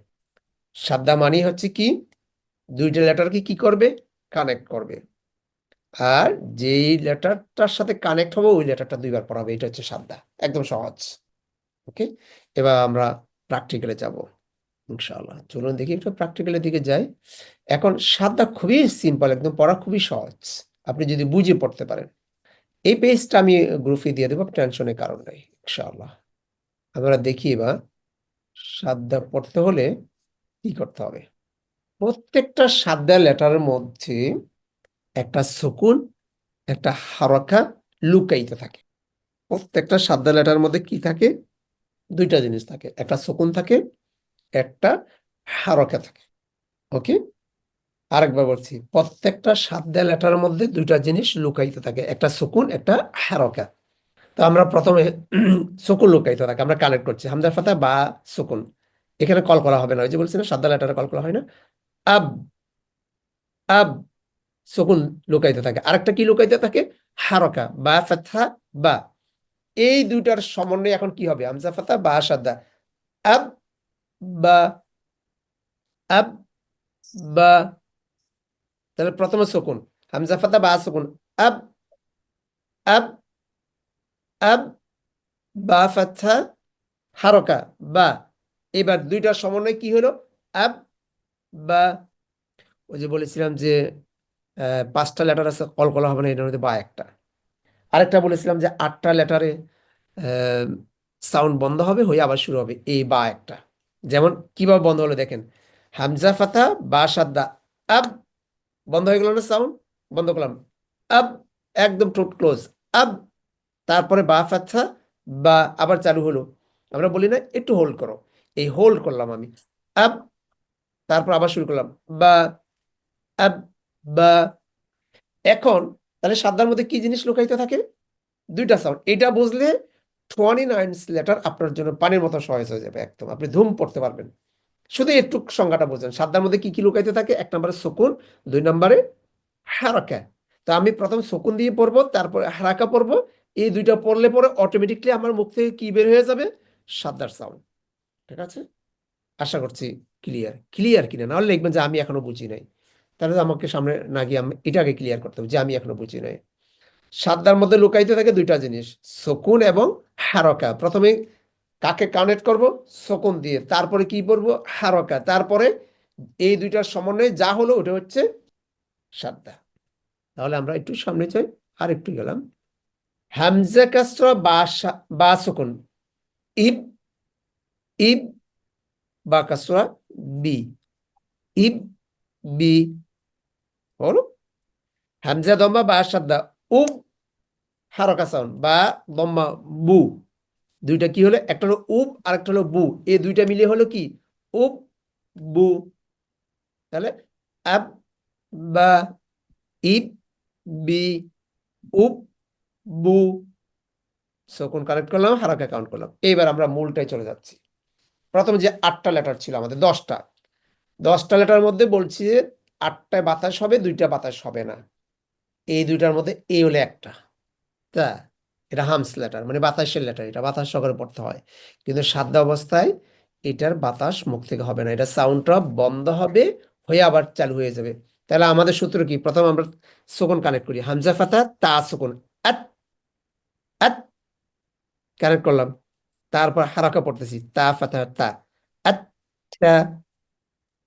B: সাদ্দা মানে হচ্ছে কি, দুইটা লেটারকে কি করবে? কানেক্ট করবে, আর যেই লেটারটার সাথে কানেক্ট হবে ওই লেটারটা দুইবার পড়া হবে, এটা হচ্ছে সাদ্দা। একদম সহজ। ওকে, এবার আমরা প্র্যাকটিক্যালে যাব ইনশাআল্লাহ। চলুন দেখি একটু প্র্যাকটিক্যালের দিকে যাই। এখন সাদা খুবই সিম্পল, একদম পড়া খুবই সহজ, আপনি যদি বুঝে পড়তে পারেন। এই পেজটা আমি গ্রুপে দিয়ে দেবো, টেনশনের কারণ নেই ইনশাআল্লাহ। আমরা দেখি এবার সাদা পড়তে হলে কি করতে হবে। প্রত্যেকটা সাদা লেটারের মধ্যে একটা সুকুন, একটা হারাকা লুকায়িত থাকে। প্রত্যেকটা সাদা লেটারের মধ্যে কি থাকে? দুইটা জিনিস থাকে, একটা সুকুন থাকে, একটা হারাকা থাকে। ওকে, আরেকবার বলছি, প্রত্যেকটা সাদা লেটারের মধ্যে দুইটা জিনিস লুকায়িত থাকে, একটা সুকুন, একটা হারকা। তো আমরা প্রথমে সুকুন লুকায়িত থাকে, আমরা কানেক্ট করছি হামজা ফাতা বা সুকুন। এখানে কল করা হবে না, ওই যে বলছি না সাদা লেটারে কল করা হয় না। আব, আব, সুকুন লুকায়িত থাকে। আরেকটা কি লুকায়িত থাকে? হারকা বা ফাতহা বা। এই দুইটার সমন্বয় এখন কি হবে? হামজা ফাতা বা সাদা। আব বা, আব বা। তাহলে প্রথমে সুকুন, হামজা ফাতা বা সুকুন, আব, আব, আব, বা ফাতহা, হারকা বা। এবার দুইটার সমন্বয় কি হলো? আব বা। ওই যে বলেছিলাম যে 5টা লেটার আছে, কলকলা হবে না, এটার মধ্যে বা একটা। আরেকটা বলেছিলাম যে 8টা লেটারে সাউন্ড বন্ধ হবে, হয়ে আবার শুরু হবে, এই বা একটা। যেমন কিভাবে বন্ধ হলো দেখেন, হামজা ফাতা বা সাদ্দা, আব, বন্ধ হয়ে গেল না সাউন্ড, বন্ধ করলাম, আব, একদম ঠোঁট ক্লোজ, আব, তারপরে বা ফাতা, বা আবার চালু হলো, আমরা বলি না একটু হোল্ড করো, এই হোল্ড করলাম আমি, আব, তারপর আবার শুরু করলাম, বা, আব, বা। এখন তাহলে সাদ্দার মধ্যে কি জিনিস লুকায়িত থাকে? দুইটা সাউন্ড। এটা বুঝলে 29 লেটার আপনার জন্য পানির মতো সহজ হয়ে যাবে, একদম আপনি ধুম পড়তে পারবেন। শুধু একটু সংজ্ঞাটা বোঝেন, সাদ্দার মধ্যে কি কি লুকায়িত থাকে। 1 নম্বরে সুকুন, 2 নম্বরে হারাকা। তো আমি প্রথম সুকুন দিয়ে পড়বো, তারপরে হারাকা পড়বো। এই দুইটা পড়লে পরে অটোমেটিকলি আমার মুখ থেকে কি বের হয়ে যাবে? সাদ্দার সাউন্ড। ঠিক আছে, আশা করছি ক্লিয়ার কিনা। নাহলে লিখবেন যে আমি এখনো বুঝি নাই, তাহলে তো আমাকে সামনে না গিয়ে আমি এটাকে ক্লিয়ার করতে হবে যে আমি এখনো বুঝি নাই। সাদ্দার মধ্যে লুকায়িত থাকে দুইটা জিনিস, সুকুন এবং হারকা। প্রথমে কাকে কানেক্ট করব? সুকুন দিয়ে, তারপরে কি করবো? হারকা, তারপরে এই দুইটার সমন্বয়ে যা হলো ওটা হচ্ছে সাদ্দা। তাহলে আমরা একটু সামনে যাই, আর একটু গেলাম। হামজা কাসরা বা সুকুন, ইব, ইব, বা কাসরা বি, ইব, বি, হলো। হামজা দম্মা বা সাদ্দা, উব, হারকা সাউন্ড, বা দম্মা বু। দুইটা কি হলো? একটা হলো উব আর একটা হলো বু, এই দুইটা মিলিয়ে হলো কি? উব, বু। তাহলে আব, বা, ইব, বি, উব, বু। কোন কানেক্ট করলাম, হারাকা কাউন্ট করলাম। এইবার আমরা মূলটাই চলে যাচ্ছি। প্রথমে যে 8টা লেটার ছিল আমাদের, 10টা লেটার মধ্যে বলছি যে 8টায় বাতাস হবে, 2টা বাতাস হবে না। এই দুইটার মধ্যে এই হলো একটা, তা এটা হামস লেটার, মানে বাতাসের লেটার, এটা বাতাস সহকারে পড়তে হয়। কিন্তু সাদ্দা অবস্থায় এটার বাতাস মুখ থেকে হবে না, এটা সাউন্ডটা বন্ধ হবে, হয়ে আবার চালু হয়ে যাবে। তাহলে আমাদের সূত্র কি? প্রথম আমরা সুকুন কানেক্ট করি, হামজা ফাতা তা সুকুন, আত, আত, কানেক্ট করলাম। তারপর হারাকা পড়তেছি, তা ফাতা তা, আত, তা,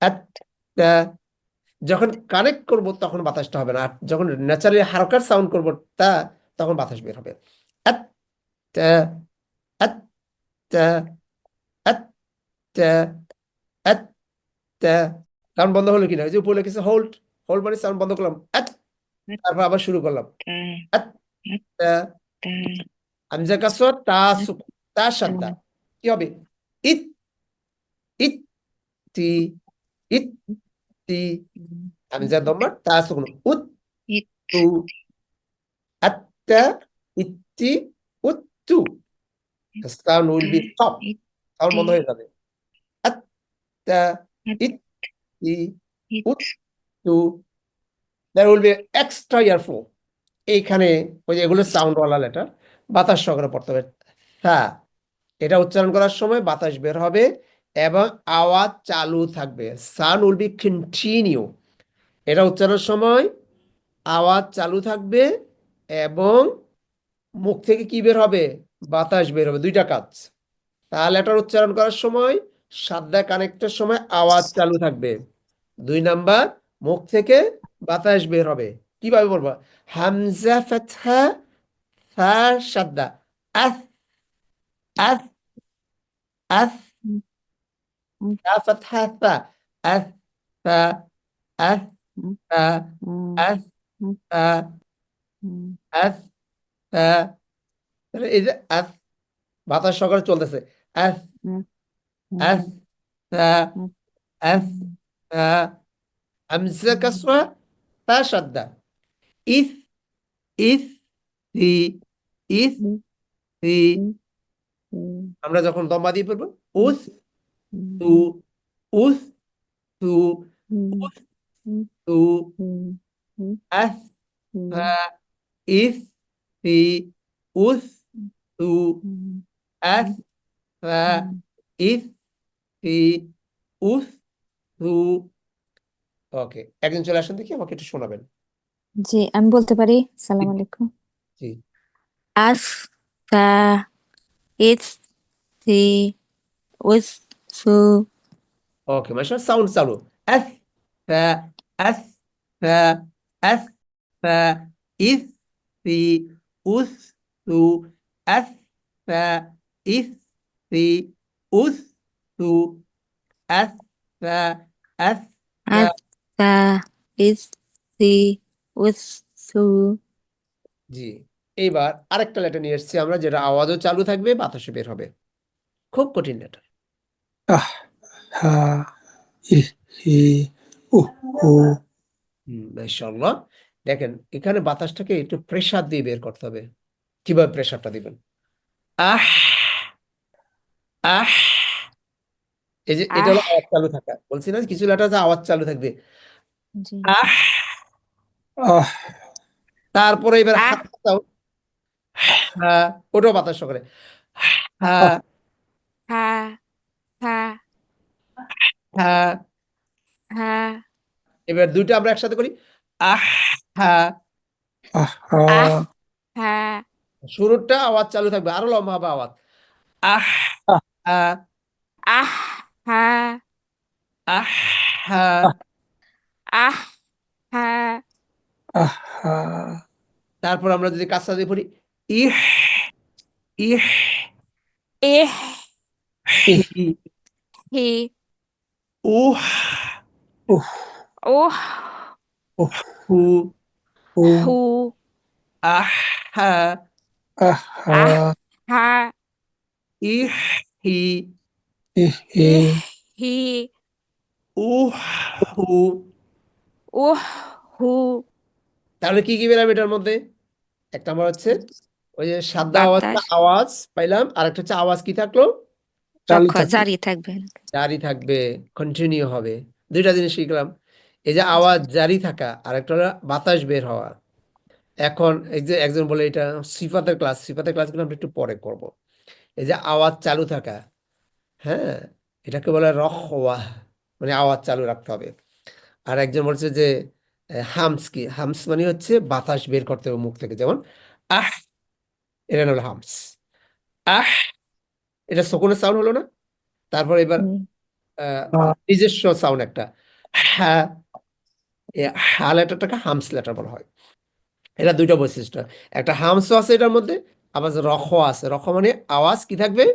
B: আত, তা। যখন কানেক্ট করব তখন বাতাসটা হবে না, আর যখন ন্যাচারালি হারকার সাউন্ড করব তা, তখন বাতাস বের হবে। আত, তা, আত, তা, আত, তা, আত, তা। সাউন্ড বন্ধ হলো কিনা? ওই যে উপরে লিখেছে হোল্ড, হোল্ড মানে সাউন্ড বন্ধ করলাম, আত, তারপর আবার শুরু করলাম, আত, তা। হামজা কাসর তা সুকুন, তা শাদ্দা, কি হবে? ইত, ইত, তি, ইত, তি। হামজা দম্মা তা সুকুন, উত, তু, আত্তা, ইত্তি, উত্তু। Sound will be stop, sound বন্ধ হয়ে যাবে। আত্তা, ইত্তি, উত্তু। There will be extra earflow এইখানে। ওই যে এগুলো সাউন্ডওয়ালা লেটার, বাতাস সহকারে পড়তে হবে। হ্যাঁ, এটা উচ্চারণ করার সময় বাতাস বের হবে এবং আওয়াজ চালু থাকবে, সাউন্ড উইল বি কন্টিনিউ। এটা উচ্চারণের সময় আওয়াজ চালু থাকবে এবং মুখ থেকে কি বের হবে? বাতাস বের হবে, দুইটা কাজ। তাহলে এটার উচ্চারণ করার সময় সাদ্দা কানেক্টের সময় আওয়াজ চালু থাকবে, 2 নাম্বার মুখ থেকে বাতাস বের হবে। কিভাবে বলবো? হামজা ফাতহা ফা সাদ্দা, আস, আস, আস, ফা ফাতহা ফা, আস, ফা, আস, ফা, আস, ফা, আস, ফা। তাহলে এই যে আস, বাতাস সহকারে চলতেছে, আস, আস, ফা, আস, ফা। হামজা কাসরা তা সাদ্দা, ইস, ইস, সি, ইস, সি। আমরা যখন দম্মা দিয়ে পড়বো, উস, তু, উস, তু, উস, তু, আস, ফা, ইস, সি, উস, তু, আস, ফা, ইস, সি, উস, তু। ওকে, একজন চলে আসেন দেখি, আমাকে একটু শোনাবেন।
F: জি, আমি বলতে পারি। সালাম আলাইকুম।
B: জি,
F: আস, তা, ইস, সি, উস, সু।
B: ওকে, মানে সাউন্ড চালু, আস, ফা, আস, ফা, আস, ফা, ইস, সি, উস, তু, আস, ফা, ইস, সি উস সু আসা আসা
F: আস্তা ইসি উসু
B: জি এইবার আরেকটা লেটার নিয়ে এসেছি আমরা, যেটা আওয়াজও চালু থাকবে, বাতাসে বের হবে। খুব কঠিন লেটার।
I: আহ হা ইহ হি উহ হু
B: মাশাআল্লাহ। দেখেন এখানে বাতাসটাকে একটু প্রেসার দিয়ে বের করতে হবে। কিভাবে প্রেসারটা দিবেন? আহ আহ এই যে এটা
F: আহ
B: হলো আওয়াজ চালু থাকা, বলছি না কিছু লেটার আছে আওয়াজ চালু থাকবে।
F: জি
B: আহ
I: আহ
B: তারপরে এবার
F: আহ
B: হাত দাও, হ্যাঁ ওটাও বাতাস করে, হ্যাঁ
F: হা হা
B: হ্যাঁ।
F: হা
B: এবার দুইটা আমরা একসাথে করি, আহ হ্যাঁ।
I: আহা
F: আহ হা
B: শুরুটা আওয়াজ চালু থাকবে, আরো লম্বা হবে আওয়াজ, আহ
I: আহ
B: হ্যাঁ
F: আহ হা
B: আহ হ্যাঁ।
F: আহ হা
I: আহা
B: তারপর আমরা যদি কাজটা দিয়ে পড়ি, ইহ ইহ
F: ইহ
B: হি
F: হি
B: উহ
I: উহ
F: উহ
I: উহ
B: হু
I: হু
F: হু
B: আহ হ্যাঁ
I: আহা
F: আহ হা
B: ইহ হি
I: ইহ হি
F: ইহ হি
B: উহ হু।
F: উহ হু
B: তাহলে কি কি পেলাম এটার মধ্যে? একটা আমার হচ্ছে ওই যে সাদা আওয়াজটা
F: বাতাস
B: আওয়াজ পাইলাম, আর একটা হচ্ছে আওয়াজ কি থাকলো,
I: চালু
F: রক্ষ
I: থাকবে
F: জারি থাকবে
B: জারি থাকবে, কন্টিনিউ হবে। দুইটা জিনিস শিখলাম, এই যে আওয়াজ জারি থাকা আর একটা হলো বাতাস বের হওয়া। এখন এই যে একজন বলে এটা সিফাতের ক্লাস, সিফাতের ক্লাসগুলো আমরা একটু পরে করব। এই যে আওয়াজ চালু থাকা, হ্যাঁ এটাকে বলে রখওয়া, মানে আওয়াজ চালু রাখতে হবে। আর একজন বলছে যে হামস কি, হামস মানে হচ্ছে বাতাস বের করতে হবে মুখ থেকে, যেমন আহ, এটা হলো হামস। আহ এটা সকলের সাউন্ড হলো না। তারপর এবার নিজস্ব সাউন্ড একটা, হ্যাঁ হ্যাঁ লেটারটাকে হামস লেটার বলা হয়। এটা দুইটা বৈশিষ্ট্য, একটা হামসও আছে এটার মধ্যে, আবার রখ আছে। রখ মানে আওয়াজ কি থাকবে,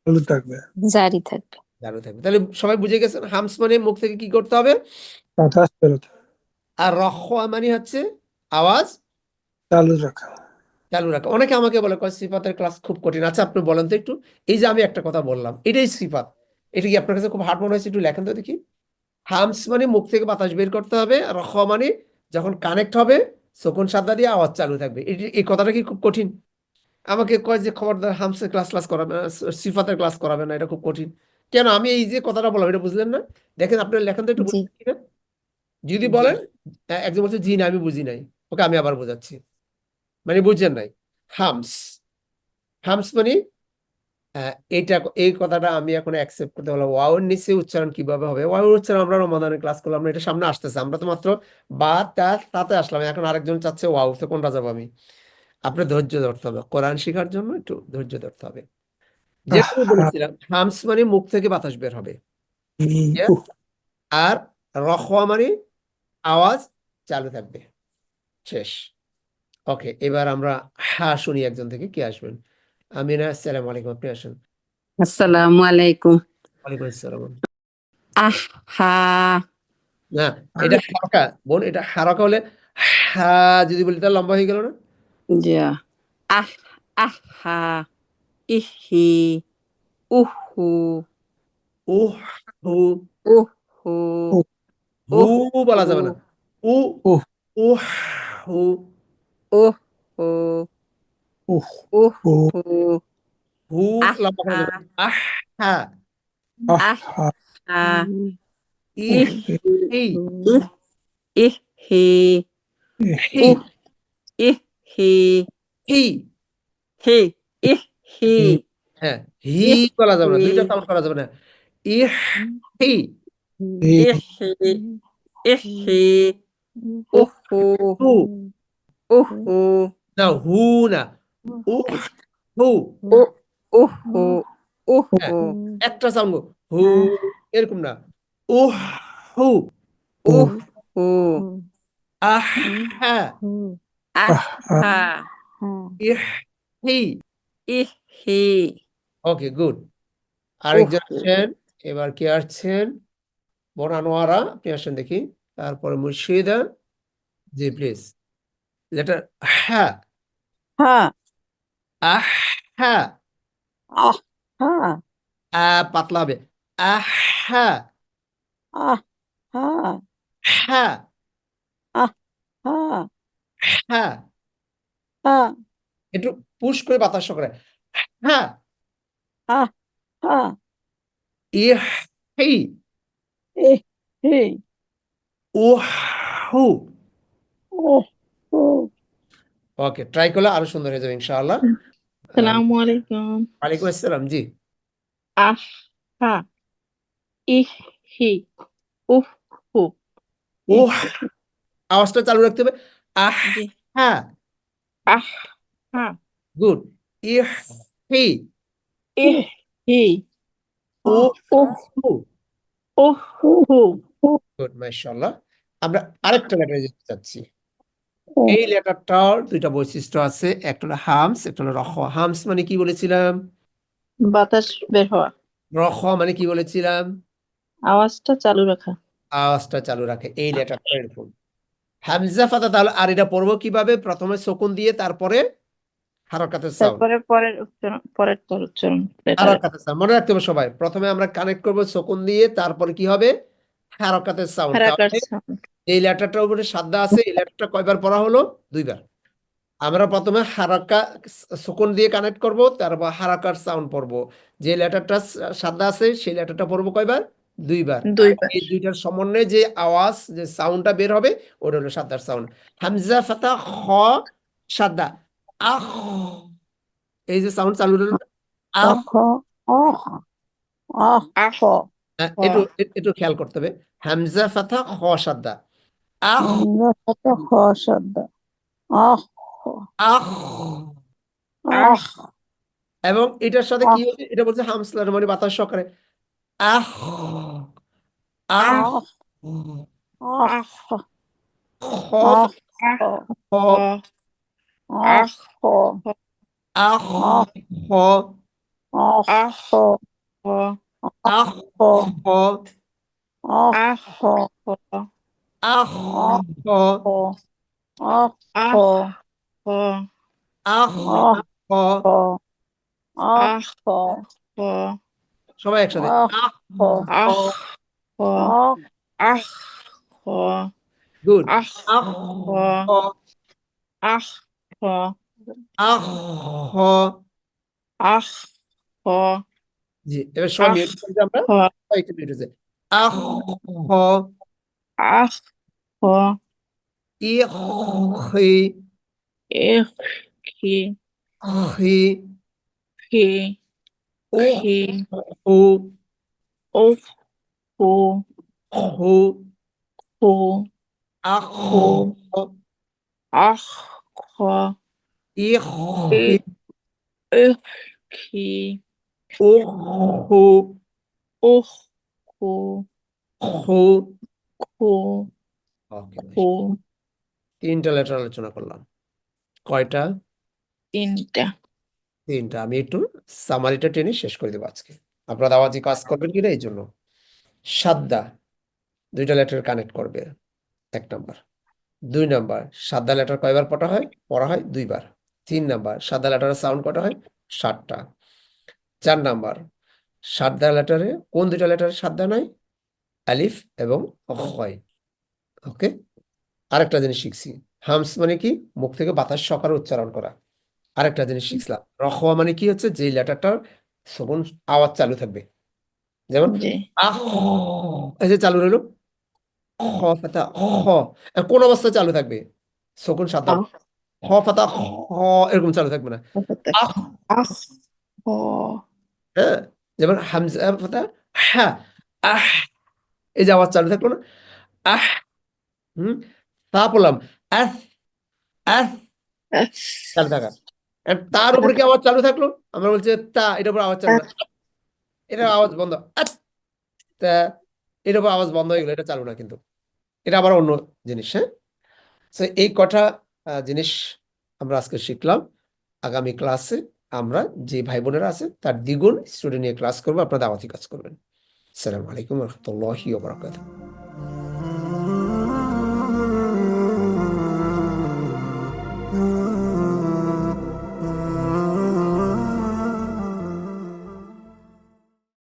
I: চালু থাকবে
F: জারি থাকবে
B: চালু থাকবে। তাহলে সবাই বুঝে গেছেন হামস মানে মুখ থেকে কি করতে হবে,
I: বাতাস চালু থাকবে
B: আর রখ মানে হচ্ছে আওয়াজ
I: চালু রাখা
B: চালু রাখা। অনেকে আমাকে বলে কয় সিফাতের ক্লাস খুব কঠিন। আচ্ছা আপনি বলেন তো একটু, এই যে আমি একটা কথা বললাম এটাই সিফাত, এটা কি আপনার কাছে খুব হার্ড মনে হয়েছে? একটু লেখেন তো দেখি। হামস মানে মুখ থেকে বাতাস বের করতে হবে, আর খ মানে যখন কানেক্ট হবে তখন সাদা দিয়ে আওয়াজ চালু থাকবে। এই কথাটা কি খুব কঠিন? আমাকে কয় যে খবরদার হামসের ক্লাস করাবে না, সিফাতের ক্লাস করাবে না, এটা খুব কঠিন। কেন আমি এই যে কথাটা বললাম এটা বুঝলেন না? দেখেন আপনার লেখেন তো একটু
F: জি
B: বুঝলেন কিনা যদি বলেন। একজন বলছে জি না আমি বুঝি নাই, ওকে আমি আবার বোঝাচ্ছি, মানে বুঝছেন নাই। হামস, হামস মানে এইটা, এই কথাটা আমি এখন অ্যাকসেপ্ট করতে পারলাম। ওয়াওয়ের নিচে উচ্চারণ কিভাবে হবে, ওয়াওয়ের উচ্চারণ আমরা রমাদানের ক্লাস করলাম না, এটা সামনে আসতেছে। আমরা তো মাত্র বা তাতে আসলাম, এখন আরেকজন চাচ্ছে ওয়াও, তো কোনটা যাবো আমি? আপনার ধৈর্য ধরতে হবে, কোরআন শেখার জন্য একটু ধৈর্য ধরতে হবে। যেটা আমি
I: আহা
B: বলেছিলাম হামস মানে মুখ থেকে বাতাস বের হবে,
I: হি
B: Yeah? আর রখওয়া মানে আওয়াজ চালু থাকবে। শেষ। ওকে এবার আমরা হ্যাঁ শুনি একজন থেকে, কে আসবেন? আমিনা, আসসালামু আলাইকুম, আপনি আসেন।
E: আসসালামু আলাইকুম।
B: ওয়ালাইকুম আসসালাম।
E: আহা
B: না এটা হারকা বোন, এটা হারকা হলে হা যদি বলি তাহলে লম্বা হয়ে গেল না?
E: যা আহ আহা ইহি উহু
B: উহ হু,
E: উহু
B: হু বলা যাবে না, উ
I: উহ
B: উহ হু,
E: উহু
I: উহ হু
E: উহু
B: হু লম্বা করা
E: আহা
B: যাবে না। আহ হা
I: আহা
E: আহা
B: ইহ
I: ইহি
B: হি
E: ইহি
B: হি
E: উহ ইহি
B: হি।
E: হি ইহি
I: হি
B: হ্যাঁ হি বলা যাবে না,
E: ইহি
B: দুইটা সাউন্ড করা যাবে না। ইহ হি
I: হি
E: ইহি ইহি
B: উহ
E: উহু
B: হু,
E: উহু
B: না হু না, উহ হু।
E: উ উহু
B: হ্যাঁ
E: উহু
B: একটা সাউন্ড হু, এরকম না, উহ হু।
E: উহু
B: আহ হা
I: আহা
E: আহা
B: ইহ হি।
E: ইহি
B: ওকে গুড। আরেকজন
E: উহু
B: আসেন, এবার কে আসছেন? বোন আনোয়ারা, আপনি আসেন দেখি। তারপরে মুর্শিদা, জি প্লিজ। লেটার হ্যাঁ,
E: হা
B: হ্যাঁ,
E: আহ হা
B: পাতলা হবে। হ্যাঁ,
E: আহ হা
B: হ্যাঁ,
E: আহ হা
B: হ্যাঁ,
E: হা
B: একটু পুশ করে বাতাস করে। হ্যাঁ,
E: আহ হা
B: ইহি,
E: এ হে
B: উহু।
E: ও ও
B: ওকে, ট্রাই করলে আরো সুন্দর হয়ে যাবে ইনশাআল্লাহ।
H: আসসালামু আলাইকুম।
B: ওয়ালাইকুম আসসালাম, জি।
H: আহা ইহি উহু
B: উহ, আওয়াজটা চালু রাখতে হবে।
H: জি
B: হ্যাঁ,
H: আহা
B: গুড। ইহি,
H: ইহি
B: উহু।
H: উহু
B: গুড, মাশাআল্লাহ। আমরা আরেকটা লেটারে যেতে চাচ্ছি। এই লেটারটার দুইটা বৈশিষ্ট্য আছে, একটা হলো হামস, একটা হলো রখ। হামস মানে কি বলেছিলাম?
H: বাতাস বের হওয়া,
B: রখ মানে কি বলেছিলাম?
H: আওয়াজটা চালু রাখা।
B: আওয়াজটা চালু রাখে। এই লেটারটা এরকম হামজা ফাতা। তাহলে আর এটা পড়বো কিভাবে? প্রথমে সুকুন দিয়ে তারপরে হারকাতের সাউন্ড।
H: তারপরে পরের তার উচ্চারণ লেটারে।
B: হারকাতের সাউন্ড মনে রাখতে হবে সবাই। প্রথমে আমরা কানেক্ট করবো সুকুন দিয়ে, তারপরে কি হবে? হারকাতের সাউন্ড।
H: হারাকার
B: তাহলে
H: সাউন্ড।
B: এই লেটারটার উপরে সাদ্দা আছে, এই লেটারটা কয়বার পড়া হলো? দুইবার। আমরা প্রথমে হারাকা সুকুন দিয়ে কানেক্ট করব, তারপর হারাকার সাউন্ড পড়বো। যে লেটারটা সাদা আছে সেই লেটারটা পড়বো কয়বার? দুইবার। আর
H: দুইবার।
B: এই দুইটার সমন্বয়ে যে আওয়াজ, যে সাউন্ডটা বের হবে ওটা হলো সাদার সাউন্ড। হামজা ফাতা খ সাদা আহ, এই যে সাউন্ড চালু হলো আহ।
E: অহ অহ অহ
H: আহ
B: একটু একটু খেয়াল করতে হবে। হামজা ফাতা খ সাদা আহ,
E: আমরা সাথে খ শব্দ আহ
B: আহ।
E: আহ
B: এবং এটার সাথে কি
E: আহ
B: হচ্ছে? এটা বলছে হামসলার মানে বাতাস সহকারে আহ, আহ,
E: আহ আহ
B: খ
E: আহ
B: খ
E: আহ
B: আহ,
E: আহ
B: খ
E: আহ
B: আহ, খ
E: আহ
B: আহ, খ
E: আহ
B: আহ, খ।
E: আহ
B: সবাই একসাথে আহ। গুড। আহ, খ আহ, খ। জি, এবার সবাই মিউট করে আমরা সবাই একটু মিউট হয়েছে। আহ, খ ই হি হি উ হু হু আহ, ই হি উ হু হু। ওকে, তিনটা লেটার আলোচনা করলাম। কয়টা? তিনটা। আমি একটু সামারিটা টেনে শেষ করে দেবো আজকে। আপনারা আওয়াজে কাজ করবেন কিনা এই জন্য। সাদ্দা দুইটা লেটার কানেক্ট করবে, 1 নাম্বার। 2 নাম্বার, সাদা লেটার কয়বার পড়া হয়? দুইবার। 3 নাম্বার, সাদা লেটারের সাউন্ড কটা হয়? 7টা। 4 নাম্বার, সাদা লেটারে কোন দুইটা লেটারে সাদা নাই? আলিফ এবং হয়। ওকে, আরেকটা জিনিস শিখছি। হামস মানে কি? মুখ থেকে বাতাস সহকারে উচ্চারণ করা। আরেকটা জিনিস শিখলাম, রখওয়া মানে কি হচ্ছে? যে লেটারটার সবন আওয়াজ চালু থাকবে। যেমন আহ, এই যে চালু রইলো খ ফাতা খ, কোন অবস্থায় চালু থাকবে? সকুন সাদা খ ফাতা খ, এরকম চালু থাকবে না। আহ, হ্যাঁ, যেমন হামজা ফাতা হ্যাঁ, আহ, এই যে আওয়াজ চালু থাকলো না, আহ। তা বললাম আহ, আহ, চালু থাকা। তার উপরে কি আওয়াজ চালু থাকলো? আমরা বলছি তা, এটার উপর আওয়াজ চালু না, এটার আওয়াজ বন্ধ। তা, এটার উপর আওয়াজ বন্ধ হয়ে গেলো, এটা চালু না কিন্তু। এটা আবার অন্য জিনিস। হ্যাঁ, তো এই কটা জিনিস আমরা আজকে শিখলাম। আগামী ক্লাসে আমরা যে ভাই বোনেরা আছে তার দ্বিগুণ স্টুডেন্ট নিয়ে ক্লাস করবো, আপনারা দাওয়াতি কাজ করবেন। আসসালামু আলাইকুম রহমতুল্লাহি ওয়া বারাকাতুহু।